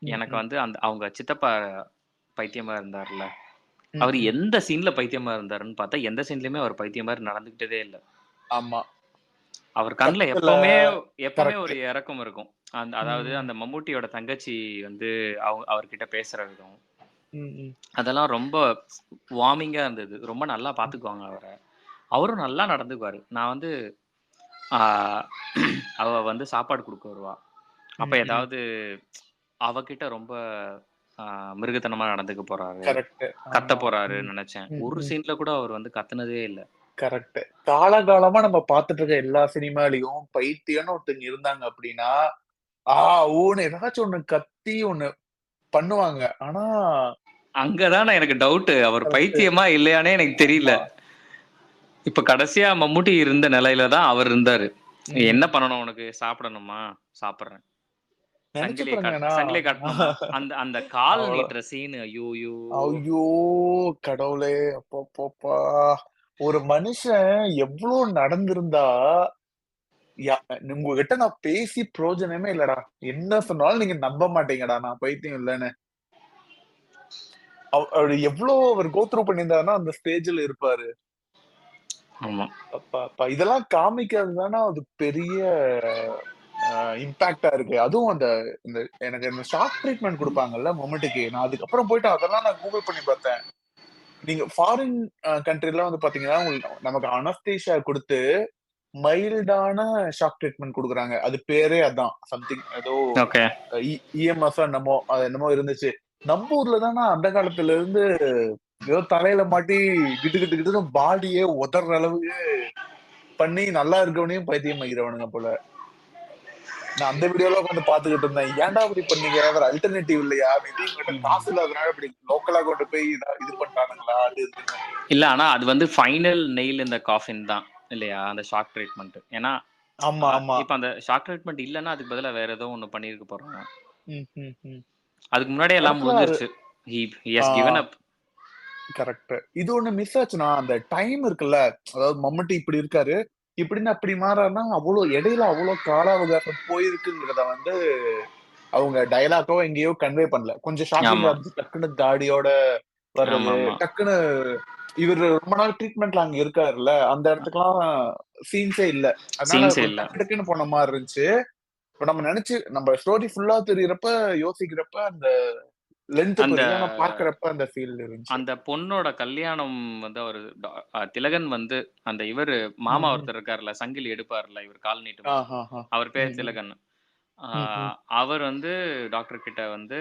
ம், எனக்கு ம், வந்து அவங்க சித்தப்பா பைத்தியமா இருந்தார்ல. ம், அவரு ம். எந்த சீன்ல பைத்தியமா இருந்தாருன்னு பார்த்தா, எந்த சீன்லயுமே அவர் பைத்தியம் மாரி நடந்துக்கிட்டதே இல்ல. ஆமா. அவர் கண்ல பக்கத்துல எப்பவுமே எப்பவுமே கரெக்ட். ஒரு இரக்கம் இருக்கும். அதாவது ம், அந்த மம்மூட்டியோட தங்கச்சி வந்து அவர்கிட்ட பேசுற விதம். ம், ம், அதெல்லாம் ரொம்ப வார்மிங்கா இருந்தது. ரொம்ப நல்லா ம், பார்த்துக்குவாங்க அவர. அவரும் நல்லா நடந்துக்குவாரு. நான் வந்து ஆ அவ வந்து சாப்பாடு குடுக்க வருவா. அப்ப ம், ம், ஏதாவது அவகிட்ட ரொம்ப மிருகத்தனமா நடந்துக்க போறாரு, கரெக்ட். கத்த ஆமா. போறாருன்னு நினைச்சேன். ஒரு ம். சீன்ல கூட அவர் வந்து கத்துனதே இல்ல. கரெக்ட். காலகாலமா நம்ம பார்த்துட்டு இருக்க எல்லா சினிமாலயும் பைத்தியம்னு ஒருத்தங்க இருந்தாங்க அப்படின்னா, ஆ, ஊன்னு ஏதாச்சும் ஒண்ணு கத்தி ஒண்ணு பண்ணுவாங்க. ஆனா அங்க தான் எனக்கு டவுட்டு. அவர் கரெக்ட். பைத்தியமா இல்லையான்னே எனக்கு தெரியல. ஆமா. இப்ப கடைசியா மம்முட்டி இருந்த நிலையில தான் அவர் இருந்தாரு. "என்ன ம். பண்ணணும் உனக்கு? சாப்பிடணுமா? சாப்பிடுறேன். நெனச்சு பாருங்கண்ணா. சங்கிலிய காட்டணுமா?" அந்த அந்த கால் அவ்வளோ நீட்டுற சீனு ஐயோயோ! ஐயோ! கடவுளே! அப்பப்பப்பா! ஒரு மனுஷன் எவ்ளோ நடந்திருந்தா, யா உங்ககிட்ட நான் பேசி பிரயோஜனமே இல்லடா. என்ன சொன்னாலும் நீங்க நம்ப மாட்டீங்கடா, நான் பைத்தியம் இல்லன்னு. அவரு எவ்ளோ அவர் கோ த்ரூ பண்ணியிருந்தாருன்னா, அந்த ஸ்டேஜ்ல இருப்பாரு. ஆமா. அப்பா! இதெல்லாம் காமிக்கிறது தான அது பெரிய இம்பாக்ட்டா இருக்கு. அதுவும் அந்த இந்த எனக்கு இந்த ஷாக் ட்ரீட்மென்ட் குடுப்பாங்கல்ல மொமெண்ட்டுக்கு. நான் அதுக்கப்புறம் போயிட்டு அதெல்லாம் நான் கூகுள் பண்ணி பார்த்தேன். நீங்க ஃபாரின் கண்ட்ரிலாம் வந்து பார்த்தீங்கன்னா, உங்களுக்கு நமக்கு அனஸ்தீசியா குடுத்து, மைல்டான ஷாக் ட்ரீட்மென்ட் குடுக்குறாங்க. அது பேரே அதான். சம்திங் ஏதோ ஓகே. இஎம்எஃப் என்னமோ அது என்னமோ இருந்துச்சு. நம்ப ஊர்ல தான அந்த காலத்துல இருந்து ஏதோ தலையில மாட்டி கிட்டு கிட்டு கிட்டுன்னு பாடியே உதர்ற அளவுக்கு பண்ணி நல்லா இருக்கவனையும் பைத்தியம் ஆக்கிறவனுங்க போல. நான் அந்த வீடியோலாம் உட்காந்து பார்த்துக்கிட்டு இருந்தேன். ஏன்டா இப்படி பண்ணீங்க? வேற அல்டர்னேட்டிவ் இல்லையா? மேபி உங்ககிட்ட காசு இல்லாதனால இப்படி லோக்கலா கொண்டு போய் இது பண்ட்டானுங்களா? அது இதுன்னு. இல்ல ஆனா அது வந்து ஃபைனல் நெயில் இன் த காஃபின் தான் இல்லையா? அந்த ஷாக் ட்ரீட்மெண்ட். ஏன்னா, ஆமா, ஆமா. இப்ப அந்த ஷாக் ட்ரீட்மெண்ட் இல்லன்னா, அதுக்கு பதிலா வேற ஏதோ ஒண்ணு பண்ணியிருக்க போறாங்க. ம், ம், ம். அதுக்கு முன்னாடியே எல்லாம் படத்துல அது முடிஞ்சிருச்சு. He ah has given up. Correct. இது ஒண்ணு மிஸ் ஆச்சுன்னா, அந்த டைம் இருக்குல்ல. அதாவது மம்முட்டி இப்படி இருக்காரு. இப்படின்னு அப்படி மாறாருன்னா, அவ்ளோ இடையில அவ்ளோ கால அவகாசம் போயிருக்குங்கிறத வந்து அவங்க டயலாக்கோ எங்கேயோ கன்வே பண்ணல. கொஞ்சம் ஷாக்கிங்கா ஆமா. இருந்துச்சு. டக்குனு தாடியோட வர்றது, ஆமாமா. டக்குனு இவரு ரொம்ப நாள் ட்ரீட்மெண்ட்ல அங்க இருக்காருல்ல, அந்த இடத்துக்குலாம் சீன்ஸே இல்ல. அதனால சீன்ஸே கொஞ்சம் இல்ல. டக்கு டக்குன்னு போன மாரி இருந்துச்சு. இப்ப நம்ம ஸ்டோரி ஃபுல்லா தெரியறப்ப, யோசிக்கிறப்ப அந்த லென்த் அந்த புரியுது. ஆனா பார்க்கறப்ப அந்த ஃபீல் இருந்துச்சு. அந்த பொண்ணோட கல்யாணம் வந்து அவரு திலகன் வந்து அந்த இவரு மாமா ம்ஹ்ம். ஒருத்தர் இருக்கார்ல, சங்கிலி எடுப்பார்ல, இவரு கால் நீட்டும்போது. ஆஹாஹா. அவர் பேர் ம்ஹ்ம். திலகன். ஆ ம்ஹ்ம். அவர் வந்து டாக்டர் கிட்ட வந்து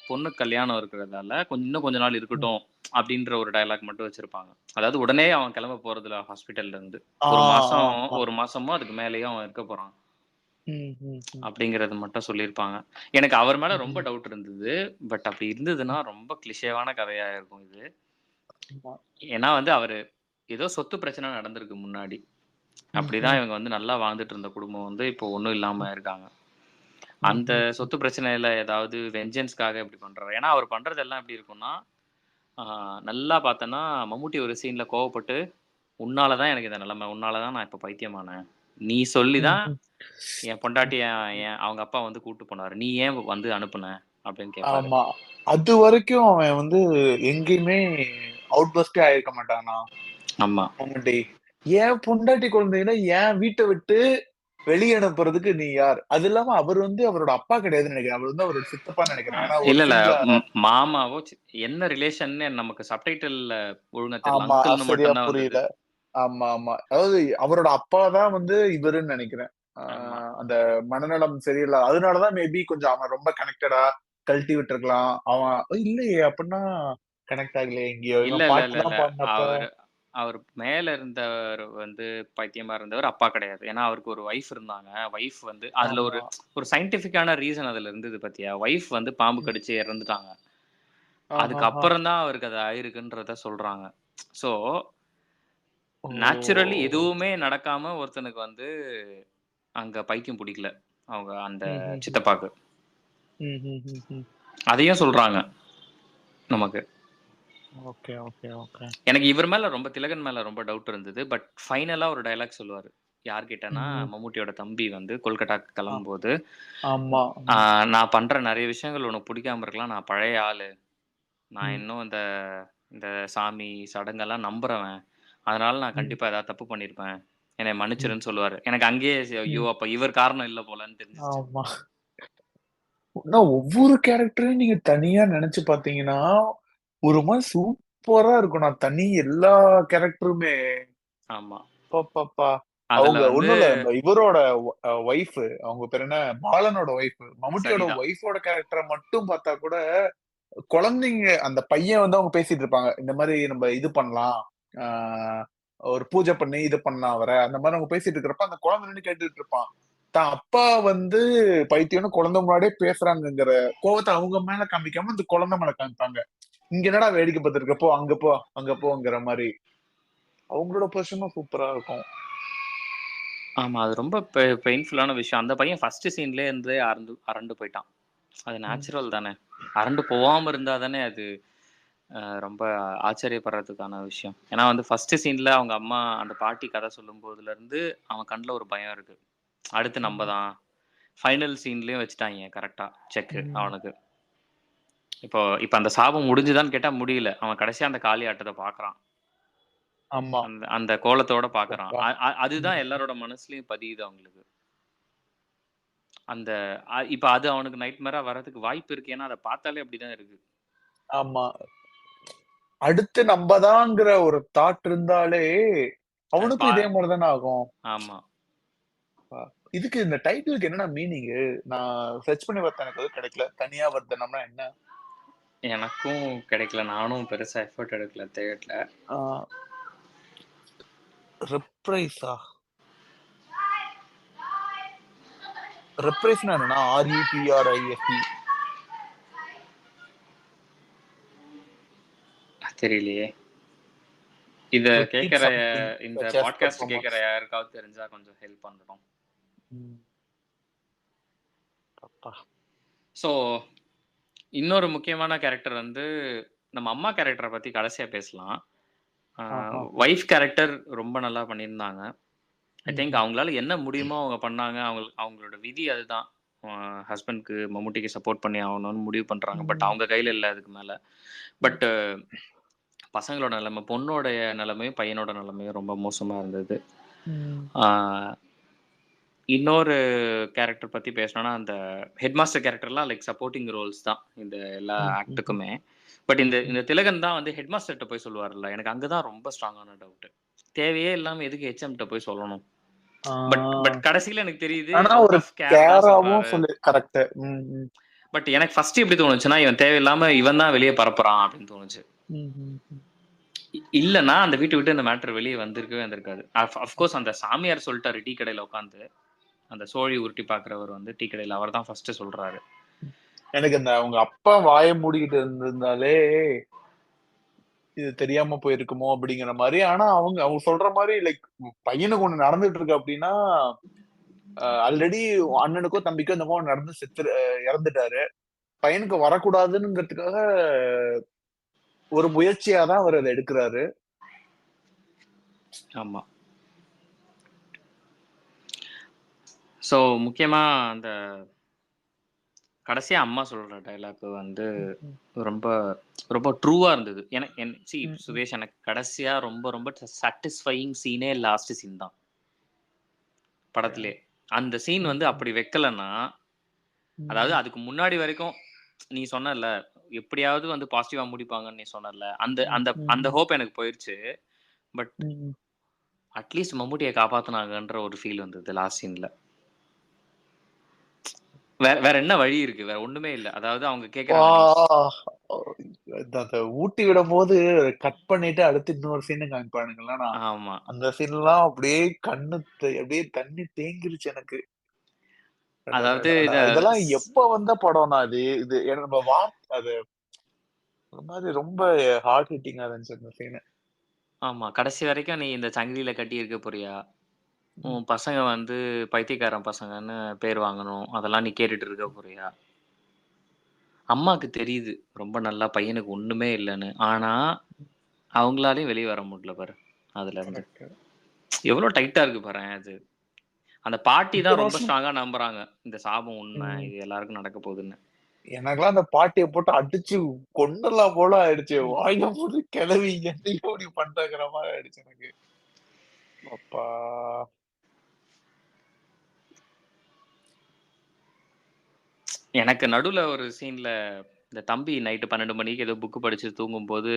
பொண்ணுக்கு கல்யாணம் இருக்கிறதால, இன்னும் கொஞ்ச நாள் ம். இருக்கட்டும் அப்டின்ற ஒரு டயலாக் மட்டும் வச்சிருப்பாங்க. அதாவது உடனே அவன் கிளம்ப போறதில்ல ஹாஸ்பிட்டல்ல இருந்து. ஆ, 1 மாசம், ஆ, ஆ. 1 மாசமோ அதுக்கு மேலயும் அவன் இருக்க போறான். ம், ம், ம். அப்படிங்கிறது மட்டும் சொல்லியிருப்பாங்க. எனக்கு அவர் மேல ரொம்ப ம். டவுட் இருந்தது. பட் அப்படி இருந்ததுன்னா ரொம்ப கிளிஷேவான கதையா இருக்கும் இது. ஆமா. ஏன்னா வந்து அவரு ஏதோ சொத்து பிரச்சனை நடந்திருக்கு முன்னாடி. அப்படிதான் ம்ஹ்ம். இவங்க வந்து நல்லா வாழ்ந்துட்டு இருந்த குடும்பம் வந்து இப்போ ஒண்ணும் இல்லாம ம். இருக்காங்க. அந்த ம்ஹ்ம். ம். சொத்து பிரச்சனையில ஏதாவது வெஞ்சன்ஸ்க்காக இப்படி பண்றாரா? ஏன்னா அவர் பண்றதெல்லாம் எப்படி இருக்கும்னா, ஆ நல்லா பார்த்தன்னா, மம்முட்டி ஒரு சீன்ல கோவப்பட்டு, "உன்னால தான் எனக்கு இந்த நிலைமை. உன்னால தான் நான் இப்ப பைத்தியமானேன். நீ சொல்லி தான் ம்ஹ்ம். என் பொண்டாட்டிய என் அவங்க அப்பா வந்து கூட்டு போனாரு. நீ ஏன் வந்து அனுப்புன?" அப்படின்னு கேட்பாரு. ஆமா. அதுவரைக்கும் அவன் வந்து எங்கேயுமே அவுட் பர்ஸ்டே ஆயிருக்க மாட்டானா, ஆமா. மம்முட்டி. என் பொண்டாட்டி குழந்தைகள என் வீட்ட விட்டு வெளிய அனுப்புறதுக்கு நீ யார்? அது இல்லாம அவரு வந்து அவரோட அப்பா கிடையாதுன்னு நெனைக்கிறேன். அவரு வந்து அவரோட சித்தப்பான்னு நெனைக்கிறேன். ஏன்னா ஒரு இல்ல, இல்ல. சீன்ல மாமாவோ என்ன ரிலேஷன்னு நமக்கு சப்டைட்டில்ல ஒழுங்கா தெரியல. ஆமா. அங்கிள்ன்னு சரியா மட்டும் தான் வந்தது. புரியல. ஆமா, ஆமா. அதாவது அவரோட அப்பா தான் வந்து இவருன்னு நெனைக்கிறேன். ஆ ஆமா. அந்த மனநலம் சரியில்லாத அதனால தான் மேபி கொஞ்சம் அவன் ரொம்ப கனெக்டடா கழட்டி விட்டுருக்கலாம். அவன் இல்லையே! அப்டின்னா கனெக்ட் ஆகலையே எங்கேயோ. இல்ல, இவன் இல்ல, இல்ல, பாட்டு இல்ல. தான் பாடுனப்ப அவரு அவர் மேல இருந்தவர் வந்து பைத்தியமா இருந்தவர் அப்பா கிடையாது. ஏன்னா அவருக்கு ஒரு வைஃப் இருந்தாங்க. வைஃப் வந்து அதுல ஒரு ஆமா. ஒரு சயின்டிஃபிக்கான ரீசன் அதுல இருந்தது பாத்தியா? வைஃப் வந்து பாம்பு ம். கடிச்சு இறந்துட்டாங்க. ஆஹஹா. அதுக்கப்புறம் தான் அவருக்கு அது ஆயிருக்குன்றத சொல்றாங்க. ஸோ, நேச்சுரலி ஓ! எதுவுமே நடக்காம ஒருத்தனுக்கு வந்து அங்க பைத்தியம் புடிக்கல. அவங்க அந்த ம்ஹ்ஹ்ம். சித்தப்பாக்கு. ம்ஹ்ஹ்ம். அதையும் சொல்றாங்க நமக்கு. Okay, okay, okay. எனக்கு இவர் மேல ரொம்ப திலகன் மேல ரொம்ப டவுட் இருந்தது. பட் ஃபைனலா ஒரு டயலாக் சொல்லுவாரு. யார்கிட்டன்னா, ம். மம்முட்டியோட தம்பி வந்து கொல்கட்டாக்கு ஆ. கிளம்பும்போது, ஆமா. "ஆ ம். நான் பண்ற நெறைய விஷயங்கள் உனக்கு புடிக்காம இருக்கலாம். நான் பழைய ஆளு. நான் ம். இன்னும் இந்த இந்த சாமி சடங்கெல்லாம் நம்புறவன். அதனால நான் ம். கண்டிப்பா ஏதாவது தப்பு பண்ணியிருப்பேன். என்னைய ம். மன்னிச்சிருன்னு" சொல்லுவாரு. எனக்கு அங்கேயே ஐயோ! ம். அப்ப இவர் காரணம் இல்ல போலன்னு தெரிஞ்சுருச்சு. ஆமா. ஆனா ஒவ்வொரு கேரக்டரையும் நீங்க தனியா நெனச்சு பார்த்தீங்கன்னா, ஒரு மாரி சூப்பரா இருக்கும். நான் தனி எல்லா கேரக்டருமே. ஆமா. அப்பப்பா! அதுல அவங்க வந்து ஒண்ணும் இல்ல. இந்த இவரோட ஒய்ஃப் அவங்க பேரு என்ன? பாலனோட ஒய்ஃப். மம்முட்டியோட சரிதான். ஒய்ஃபோட கேரக்டர மட்டும் பார்த்தா கூட, குழந்தைங்க அந்த பையன் வந்து அவங்க பேசிட்டு இருப்பாங்க, இந்த மாதிரி நம்ம இது பண்ணலாம், ஒரு பூஜை பண்ணி இது பண்ணலாம் அவரை, அந்த மாதிரி அவங்க பேசிட்டு இருக்கிறப்ப அந்த குழந்தை நின்று கேட்டுட்டு இருப்பான். தான் அப்பா வந்து பைத்தியம்னு குழந்தை முன்னாடியே பேசுறாங்கிற கோவத்தை அவங்க மேல காமிக்காம இந்த குழந்தை மேல காமிப்பாங்க. இங்க என்னடா வேடிக்கை பார்த்துருக்க, போ அங்க போ அங்க போங்கிற மாதிரி. அவங்களோட பொசிஷனும் சூப்பரா இருக்கும். ஆமா, அது ரொம்ப பெயின்ஃபுல்லான விஷயம். அந்த பையன் ஃபர்ஸ்ட் சீன்லயே இருந்தே அரண்டு போயிட்டான். அது நேச்சுரல் தானே. அரண்டு போகாம இருந்தா தானே அது ரொம்ப ஆச்சரியப்படுறதுக்கான விஷயம். ஏன்னா வந்து ஃபர்ஸ்ட் சீன்ல அவங்க அம்மா அந்த பாட்டி கதை சொல்லும் போதுல இருந்து அவன் கண்ணுல ஒரு பயம் இருக்கு. அடுத்து நம்ம தான். ஃபைனல் சீன்லயும் வச்சுட்டாங்க கரெக்டா செக் அவனுக்கு. இப்போ அந்த சாபம் முடிஞ்சுதான்னு கேட்டா முடியல. அவன் கடைசியா அந்த காளி ஆட்டத்தை பாக்குறான். ஆமா. அந்த அந்த கோலத்தோட பாக்குறான். அப்பா. அதுதான் எல்லாரோட மனசுலயும் பதியுது அவங்களுக்கு. அந்த இப்ப அது அவனுக்கு நைட்மேரா வர்றதுக்கு வாய்ப்பு இருக்கு. ஏன்னா அத பார்த்தாலே அப்படிதான் இருக்கு. ஆமா. அடுத்து நம்பதாங்கிற ஒரு தாட் இருந்தாலே அது அவனுக்கும் இதே மாதிரி தானே ஆகும். ஆமா. இதுக்கு இந்த டைட்டிலுக்கு என்னன்னா மீனிங்? நான் சர்ச் பண்ணி பார்த்தேன், எனக்கு எதுவும் கிடைக்கல. தனியா வர்த்தனம்னா என்ன? எனக்கும் கிடைக்கல. நானும் பெருசா எஃபோர்ட் எடுக்கல தேடல. ரெப்ரைஸா? ரெப்ரைஸ்னா என்னன்னா REPRISE. தெரியலையே. இத Repeat கேக்குற something இந்த such as பாட்காஸ்ட் கேக்குற performance. யாருக்காவது தெரிஞ்சா கொஞ்சம் ஹெல்ப் பண்ணணும். அப்பா. ஸோ இன்னொரு முக்கியமான கேரக்டர் வந்து நம்ம அம்மா கேரக்டரை பத்தி கடைசியா பேசலாம். வைஃப் கேரக்டர் ரொம்ப நல்லா பண்ணியிருந்தாங்க. ஐ திங்க் அவங்களால என்ன முடியுமோ அவங்க பண்ணாங்க. அவங்களோட விதி அதுதான். ஹஸ்பண்ட்க்கு மம்முட்டிக்கு சப்போர்ட் பண்ணி ஆகணும்னு முடிவு பண்றாங்க. பட் அவங்க கையில இல்ல அதுக்கு மேல. பட் பசங்களோட நிலைமை, பொண்ணோடைய நிலைமையும் பையனோட நிலைமையும் ரொம்ப மோசமா இருந்தது. இன்னொரு கேரக்டர் பத்தி பேசணும்னா அந்த ஹெட் மாஸ்டர் கேரக்டர்லாம் லைக் சப்போர்ட்டிங் ரோல்ஸ் தான் இந்த எல்லா ஆக்டுக்குமே. பட் இந்த திலகன் தான் வந்து ஹெட் மாஸ்டர்கிட்ட போய் சொல்லுவார்ல, எனக்கு அங்கதான் ரொம்ப ஸ்ட்ராங்கான டவுட். தேவையே இல்லாம எதுக்கு ஹெச்எம்கிட்ட போய் சொல்லணும். பட் கடைசியில எனக்கு தெரியுது அவுட் ஆஃப் கேர் தான் சொல்றாரு. கரெக்ட். பட் எனக்கு ஃபர்ஸ்ட் எப்படி தோணுச்சுன்னா, இவன் தேவையில்லாம இவன் தான் வெளியே பரப்புறான் அப்படின்னு தோணுச்சு. இல்லன்னா அந்த வீட்டை விட்டு இந்த மேட்டர் வெளியே வந்திருக்கவே வந்திருக்காது. அஃப்கோர்ஸ் அந்த சாமியார் சொல்லிட்டாரு டீ கடையில உட்காந்து, அந்த சோழி உருட்டி பாக்குறவர் வந்து டீ கடையில அவர் தான் ஃபர்ஸ்ட் சொல்றாரு. எனக்கு அந்த அவங்க அப்பா வாயை மூடிக்கிட்டு இருந்திருந்தாலே இது தெரியாம போயிருக்குமோ அப்படிங்கிற மாதிரி. ஆனா அவங்க சொல்ற மாதிரி லைக் பையனுக்கு ஒண்ணு நடந்துட்டு இருக்கு அப்படின்னா, ஆல்ரெடி அண்ணனுக்கோ தம்பிக்கோ இந்த மாதிரி நடந்து இறந்துட்டாரு. பையனுக்கு வரக்கூடாதுங்கிறதுக்காக ஒரு முயற்சியா தான் அவர் அதை எடுக்கிறாரு. ஆமா. சோ முக்கியமா அந்த கடைசியா அம்மா சொல்ற டயலாக் வந்து ரொம்ப ரொம்ப ட்ரூவா இருந்தது. எனக்கு சுதேஷ், எனக்கு கடைசியா ரொம்ப ரொம்ப சாட்டிஸ்ஃபையிங் சீனே லாஸ்ட் சீன் தான் படத்திலே. அந்த சீன் வந்து அப்படி வைக்கலன்னா, அதாவது அதுக்கு முன்னாடி வரைக்கும் நீ சொன்னல எப்படியாவது வந்து பாசிட்டிவா முடிப்பாங்கன்னு நீ சொன்னல, அந்த அந்த அந்த ஹோப் எனக்கு போயிருச்சு. பட் அட்லீஸ்ட் மம்முட்டியை காப்பாத்துனாங்கன்ற ஒரு ஃபீல் வந்தது லாஸ்ட் சீன்ல. வேற என்ன வழி இருக்கு? வேற ஒண்ணுமே இல்ல. அதாவது அவங்க கேக்குறாங்க, அந்த ஊட்டி விடும் போது கட் பண்ணிட்டு அடுத்து இன்னொரு சீன் காமிப்பானுங்களா, ஆமா, அந்த சீன்லாம் அப்படியே கண்ணு அப்படியே தண்ணி தேங்கிருச்சு எனக்கு. அதாவது இதெல்லாம் எப்ப வந்த படம்னா அது? இது நம்ம அது ஒரு மாதிரி ரொம்ப ஹார்ட் ஹிட்டிங்கா இருந்துச்சு அந்த சீன். ஆமா. கடைசி வரைக்கும் நீ இந்த சங்கிலியில கட்டி இருக்க போறியா? உன் பசங்க வந்து பைத்தியக்காரன் பசங்கன்னு பேர் வாங்கணும். அதெல்லாம் நீ கேட்டுட்டு இருக்க போறியா? அம்மாக்கு தெரியுது ரொம்ப நல்லா பையனுக்கு ஒண்ணுமே இல்லன்னு. ஆனா, அவங்களாலயும் வெளிய வர முடியல பாரு அதுல இருந்து. எவ்வளோ டைட்டா இருக்கு பாரேன் அது. அந்த பாட்டி தான் ரொம்ப ஸ்ட்ராங்கா நம்புறாங்க. இந்த சாபம் உண்மை. இது எல்லாருக்கும் நடக்க போகுதுன்னு. எனக்கெல்லாம் அந்த பாட்டியை போட்டு அடிச்சு கொண்டலாம் போல ஆயிடுச்சு. வாயில போட்டு கிளவி என்னையோ இப்படி பண்றங்கிற மாதிரி ஆயிடுச்சு எனக்கு. அப்பா. எனக்கு நடுவுல ஒரு சீன்ல இந்த தம்பி நைட்டு 12 மணிக்கு ஏதோ புக் படிச்சு தூங்கும்போது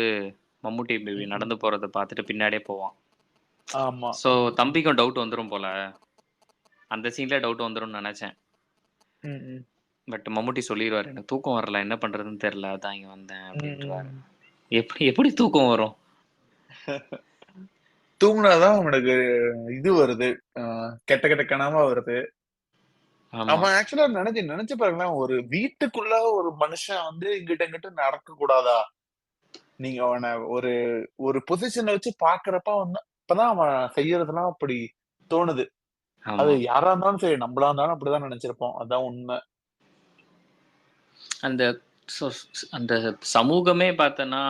மம்முட்டி பேபி நடந்து போறத பார்த்துட்டு பின்னாடியே போவான். ஆமா. சோ தம்பிக்கும் டவுட் வந்துரும் போல. அந்த சீன்ல டவுட் வந்துரும்னு நினைச்சேன். பட் மம்முட்டி சொல்லிருவாரு, எனக்கு தூக்கம் வரல, என்ன பண்றதுன்னு தெரியல, அதான் இங்க வந்தேன் அப்படின்றாரு. ம். எப்படி எப்படி தூக்கம் வரும்? தூங்குனாதான் அவனுக்கு இது வருது, கெட்ட கெட்ட கனவா வருது. ஆமா, அவன் ஆக்சுவலா நினைச்சு பாருங்களேன், ஒரு வீட்டுக்குள்ள ஒரு மனுஷன் வந்து இங்கிட்ட இங்கிட்ட நடக்க கூடாதா? நீங்க அவன ஒரு ஒரு பொசிஷன்ல வச்சு பாக்குறப்ப வந்து அப்பதான் அவன் செய்யறதெல்லாம் அப்படி தோணுது. அது ஆமா. யாரா இருந்தாலும் சரி, நம்மளா இருந்தாலும் அப்படிதான் நினைச்சிருப்போம். அதான் உண்மை. அந்த அந்த சமூகமே பார்த்தன்னா,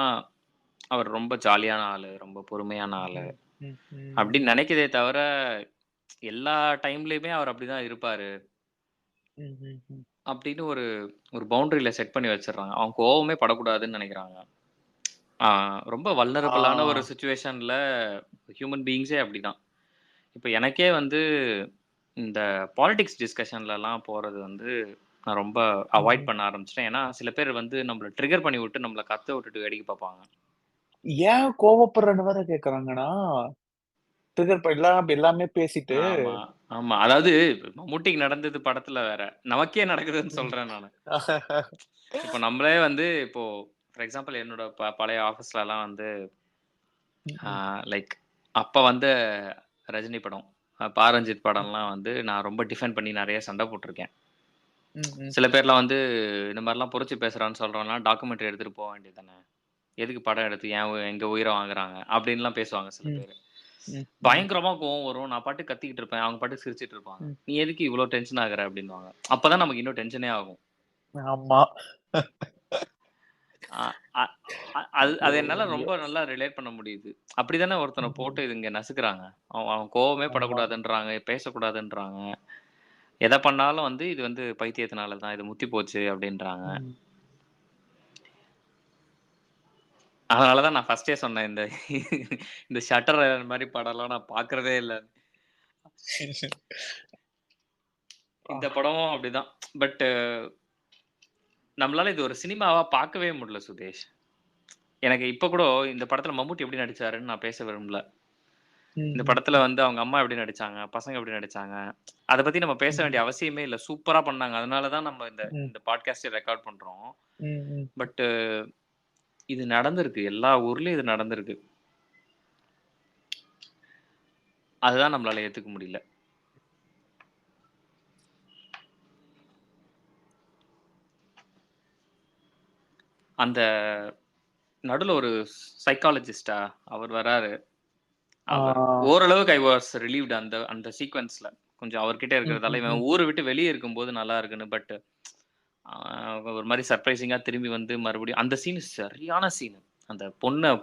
அவர் ரொம்ப ஜாலியான ஆளு, ரொம்ப பொறுமையான ஆளு ம், ம், ம், அப்படின்னு நினைக்குதே தவிர, எல்லா டைம்லயுமே அவர் அப்படிதான் இருப்பாரு. ம், ம், ம். அப்படின்னு ஒரு ஒரு பவுண்டரியில செட் பண்ணி வச்சுடுறாங்க. அவன் கோவமே படக்கூடாதுன்னு நினைக்கிறாங்க. ஆ ரொம்ப வல்னரபிளான ஒரு ஆ, சிச்சுவேஷன்ல ஹியூமன் பீயிங்ஸே அப்படிதான். இப்ப எனக்கே வந்து இந்த பாலிடிக்ஸ் டிஸ்கஷன்லலாம் போறது வந்து நான் ரொம்ப அவாய்ட் ம். பண்ண ஆரம்பிச்சுட்டேன். ஏன்னா, சில பேர் வந்து நம்மள ட்ரிகர் பண்ணி விட்டு நம்மள கத்த விட்டுட்டு வேடிக்கை பார்ப்பாங்க. ஏன் கோவப்படுறன்னு வேற கேக்குறாங்கண்ணா. ட்ரிகர் எல்லாமே பேசிட்டு. ஆமா, ஆமா. அதாவது மம்முட்டிக்கு நடந்தது படத்துல வேற. நமக்கே நடக்குதுன்னு ம். சொல்றேன் நானு. இப்ப நம்மளே வந்து இப்போ ஃபார் எக்ஸாம்பிள் என்னோட பழைய ஆஃபீஸ்லலாம் வந்து ஆ ம், லைக் அப்ப வந்த ரஜினி படம், பாரஞ்சித் ம், படம்லாம் வந்து நான் ரொம்ப டிஃபெண்ட் பண்ணி நெறைய சண்ட போட்டுருக்கேன். ம், ம், சில பேர்லாம் வந்து இந்த மாரிலாம் புரட்சி பேசுறான்னு சொல்றவன்லாம் டாக்குமெண்ட்ரி எடுத்துட்டு போ வேண்டியது தானே. எதுக்கு படம் எடுத்து எங்க உயிர வாங்குறாங்க? அப்படின்லாம் பேசுவாங்க சில ம், பேரு. ம், ம், பயங்கரமா கோவம் வரும். நான் பாட்டுக்கு கத்திக்கிட்டு இருப்பேன். அவங்க பாட்டுக்கு சிரிச்சுட்டு இருப்பாங்க. ம். "நீ எதுக்கு இவ்ளோ டென்ஷன் ஆகுற?" அப்படின்னுவாங்க. அப்பதான் நமக்கு இன்னும் டென்ஷனே ஆகும். ஆமா. அ அ அ அது அது என்னால ஐயோ! ரொம்ப நல்லா ரிலேட் பண்ண முடியுது. அப்படித்தானே ஒருத்தன ம். போட்டு இங்க நசுக்குறாங்க. அவன் அவன் கோவமே ஆமா. படக்கூடாதுன்றாங்க, பேசக்கூடாதுன்றாங்க. எத பண்ணாலும் வந்து இது வந்து பைத்தியத்தினால தான். இது முத்தி போச்சு அப்படின்றாங்க. ம். அதனால தான் நான் ஃபர்ஸ்ட்டே சொன்னேன். இந்த ஷட்டர் ஐலண்ட் மாரி படம்லாம் நான் பார்க்கிறதே இல்ல. ஆ. இந்த படமும் அப்படிதான். பட் நம்மளால இது ஒரு சினிமாவா பார்க்கவே முடியல சுதேஷ். எனக்கு இப்ப கூட இந்த படத்துல மம்முட்டி எப்படி நடிச்சாருன்னு நான் பேச விரும்பல. இந்த ம், படத்துல ம், வந்து அவங்க அம்மா எப்படி நடிச்சாங்க, பசங்க எப்படி நடிச்சாங்க, அத பத்தி நம்ம பேச ம், வேண்டிய அவசியமே இல்ல. சூப்பரா பண்ணாங்க. அதனால தான் நம்ம இந்த ம், இந்த பாட்காஸ்ட்டே ரெக்கார்ட் பண்றோம். ம், ம். பட் இது நடந்திருக்கு. எல்லா ஊர்லயும் இது நடந்திருக்கு. அதுதான் நம்மளால ஏத்துக்க முடியல. அந்த நடுவுல ஒரு சைக்காலஜிஸ்ட்டா அவர் வராரு. ஆ. அவர் ஓரளவுக்கு ஐ வாஸ் ரிலீவ்ட் அந்த அந்த சீக்வென்ஸ்ல. கொஞ்சம் அவர்கிட்ட ம், இருக்கிறதால ம், ம். இவன் ஊர விட்டு வெளிய இருக்கும்போது நல்லா இருக்குன்னு. பட் ஒரு மாரி சர்ப்ரைசிங்கா திரும்பி வந்து மறுபடியும் அந்த சீன் சரியான சீனு. அந்த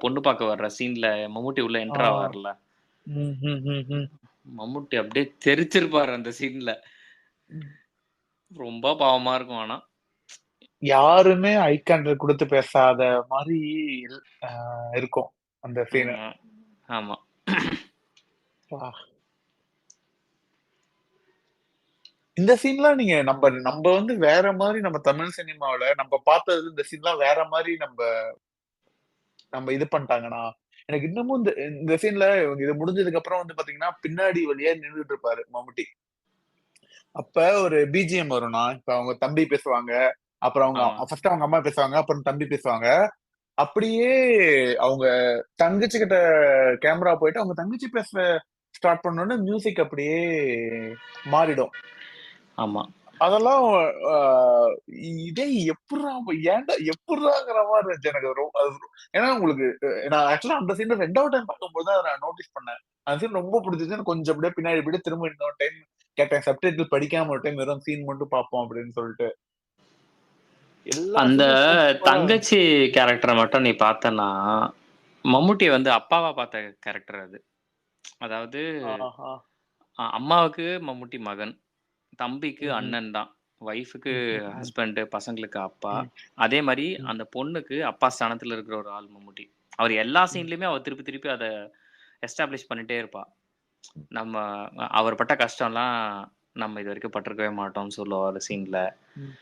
பொண்ணு பார்க்க வர்ற சீன்ல மம்முட்டி உள்ள ஆ. என்டர் ஆவார்ல. ம், ம், ம், ம். மம்முட்டி அப்படியே தெறிச்சிருப்பாரு அந்த சீன்ல. ம். ரொம்ப பாவமா இருக்கும் ஆனா. யாருமே ஐ கான்டாக்ட் குடுத்து பேசாத மாரி அ இருக்கும் அந்த சீனு. ஆமா, ஆமா. அப்பா! இந்த சீன்லாம் நீங்க நம்ப நம்ப வந்து வேற மாரி நம்ம தமிழ் சினிமாவுல நம்ப பார்த்தது இந்த சீன்லாம் வேற மாரி நம்ப நம்ப இது பண்ணிட்டாங்கண்ணா. எனக்கு இன்னமும் இந்த இந்த சீன்ல இது முடிஞ்சதுக்கு அப்புறம் வந்து பார்த்தீங்கன்னா, பின்னாடி வழியா நின்னுட்டு இருப்பாரு மம்முட்டி. அப்ப ஒரு பிஜிஎம் வரும்ண்ணா. இப்ப அவங்க தம்பி பேசுவாங்க. அப்புறம் அவங்க ஆமா. ஃபர்ஸ்ட் அவங்க அம்மா பேசுவாங்க. அப்புறம் தம்பி பேசுவாங்க. அப்படியே அவங்க தங்கச்சி கிட்ட கேமரா போயிட்டு அவங்க தங்கச்சி பேச ஸ்டார்ட் பண்ணோனே மியூசிக் அப்படியே மாறிடும். ஆமா. அதெல்லாம் அ இதே எப்புட்றா எப்புட்றாங்கிற மாரி இருந்துச்சு எனக்கு. ஏன்னா உங்களுக்கு நான் ஆக்சுவலா அந்த சீன் 2வது டைம் பார்க்கும்போது தான் அத நான் நோட்டீஸ் பண்ணேன். அந்த சீன் ரொம்ப புடிச்சிருச்சு. எனக்கு கொஞ்சம் அப்படியே பின்னாடி போயிட்டு திரும்ப இன்னொரு டைம் கேட்டேன். சப்டைட்டில் படிக்காம ஒரு டைம் வெறும் சீன் மட்டும் பார்ப்போம் அப்படின்னு சொல்லிட்டு. எல்லா அந்த சீனும் சூப்பரா இருந்துச்சு. தங்கச்சி கேரக்டர மட்டும் நீ பார்த்தன்னா, மம்முட்டிய வந்து அப்பாவா பார்த்த கேரக்டர் அது. அதாவது ஆஹா. அம்மாவுக்கு மம்முட்டி மகன். தம்பிக்கு ம்ஹ்ம். அண்ணன் தான். ஒய்ஃப்க்கு ம்ஹ்ம். ஹஸ்பண்ட், பசங்களுக்கு அப்பா. ம். அதே மாரி ம். அந்த பொண்ணுக்கு அப்பா ஸ்தானத்துல இருக்கிற ஒரு ஆள் மம்முட்டி. அவர் எல்லா ம். சீன்லயுமே அவ திருப்பி திருப்பி அத எஸ்டாப்ளிஷ் பண்ணிட்டே இருப்பா. நம்ம அவர் பட்ட கஷ்டம்லாம் நம்ம இதுவரைக்கும் பட்டுருக்கவே மாட்டோம்னு சொல்லுவா ஒரு சீன்ல. ம்.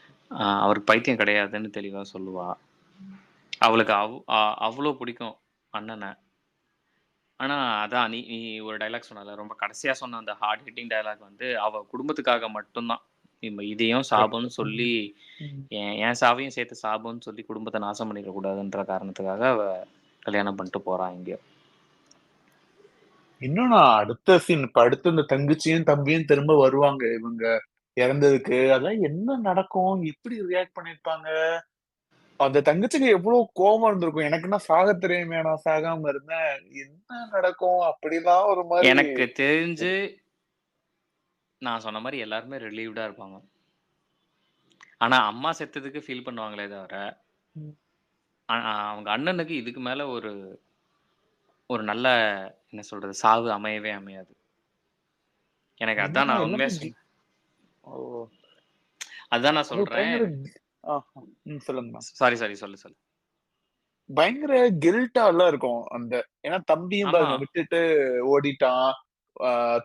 அவருக்கு பைத்தியம் கிடையாதுன்னு தெளிவா சொல்லுவா. அவளுக்கு அவ்ளோ பிடிக்கும் அண்ணன. ஆனா அதான் நீ நீ ஒரு டயலாக் சொன்னல, ரொம்ப கடைசியா சொன்ன அந்த ஹார்ட் ஹிட்டிங் டயலாக் வந்து அவ குடும்பத்துக்காக மட்டும் தான். இதையும் சாபம்னு சொல்லி ம். என் சாவையும் சேர்த்து சாபம்னு சொல்லி குடும்பத்தை நாசம் பண்ணிடக்கூடாதுன்ற காரணத்துக்காக அவ கல்யாணம் பண்ணிட்டு போறான் இங்க. இன்னும் நான் அடுத்த சீன் இப்ப அடுத்து இந்த தங்கச்சியும் தம்பியும் திரும்ப வருவாங்க இவங்க இறந்ததுக்கு. அதெல்லாம் என்ன நடக்கும், எப்படி ரியாக்ட் பண்ணிருப்பாங்க? அந்த தங்கச்சிக்கு எவ்வளவு கோபம் இருந்திருக்கும். எனக்குன்னா சாக தெரியுமே, நான் சாகாம இருந்தேன், என்ன நடக்கும் அப்படிலாம் ஒரு மாதிரி. எனக்கு தெரிஞ்சு நான் சொன்ன மாதிரி எல்லாருமே ரிலீவ்டா இருப்பாங்க. ஆனா அம்மா செத்ததுக்கு ஃபீல் பண்ணுவாங்களே தவிர ம். அவங்க அண்ணனுக்கு இதுக்கு மேல ஒரு ஒரு நல்ல என்ன சொல்றது சாவு அமையவே அமையாது. எனக்கு அதான் என்னன்னா நான் உண்மையா எல்லாமே சொன்னேன். ஓ, அதான் நான் அது சொல்றேன். பயங்கர சொல்லுங்க. சாரி சாரி சொல்லு சொல்லு. பயங்கர கில்ட்டா எல்லாம் இருக்கும் அந்த. ஏன்னா தம்பியும் ஆமா. பாருங்க விட்டுட்டு ஓடிட்டான்.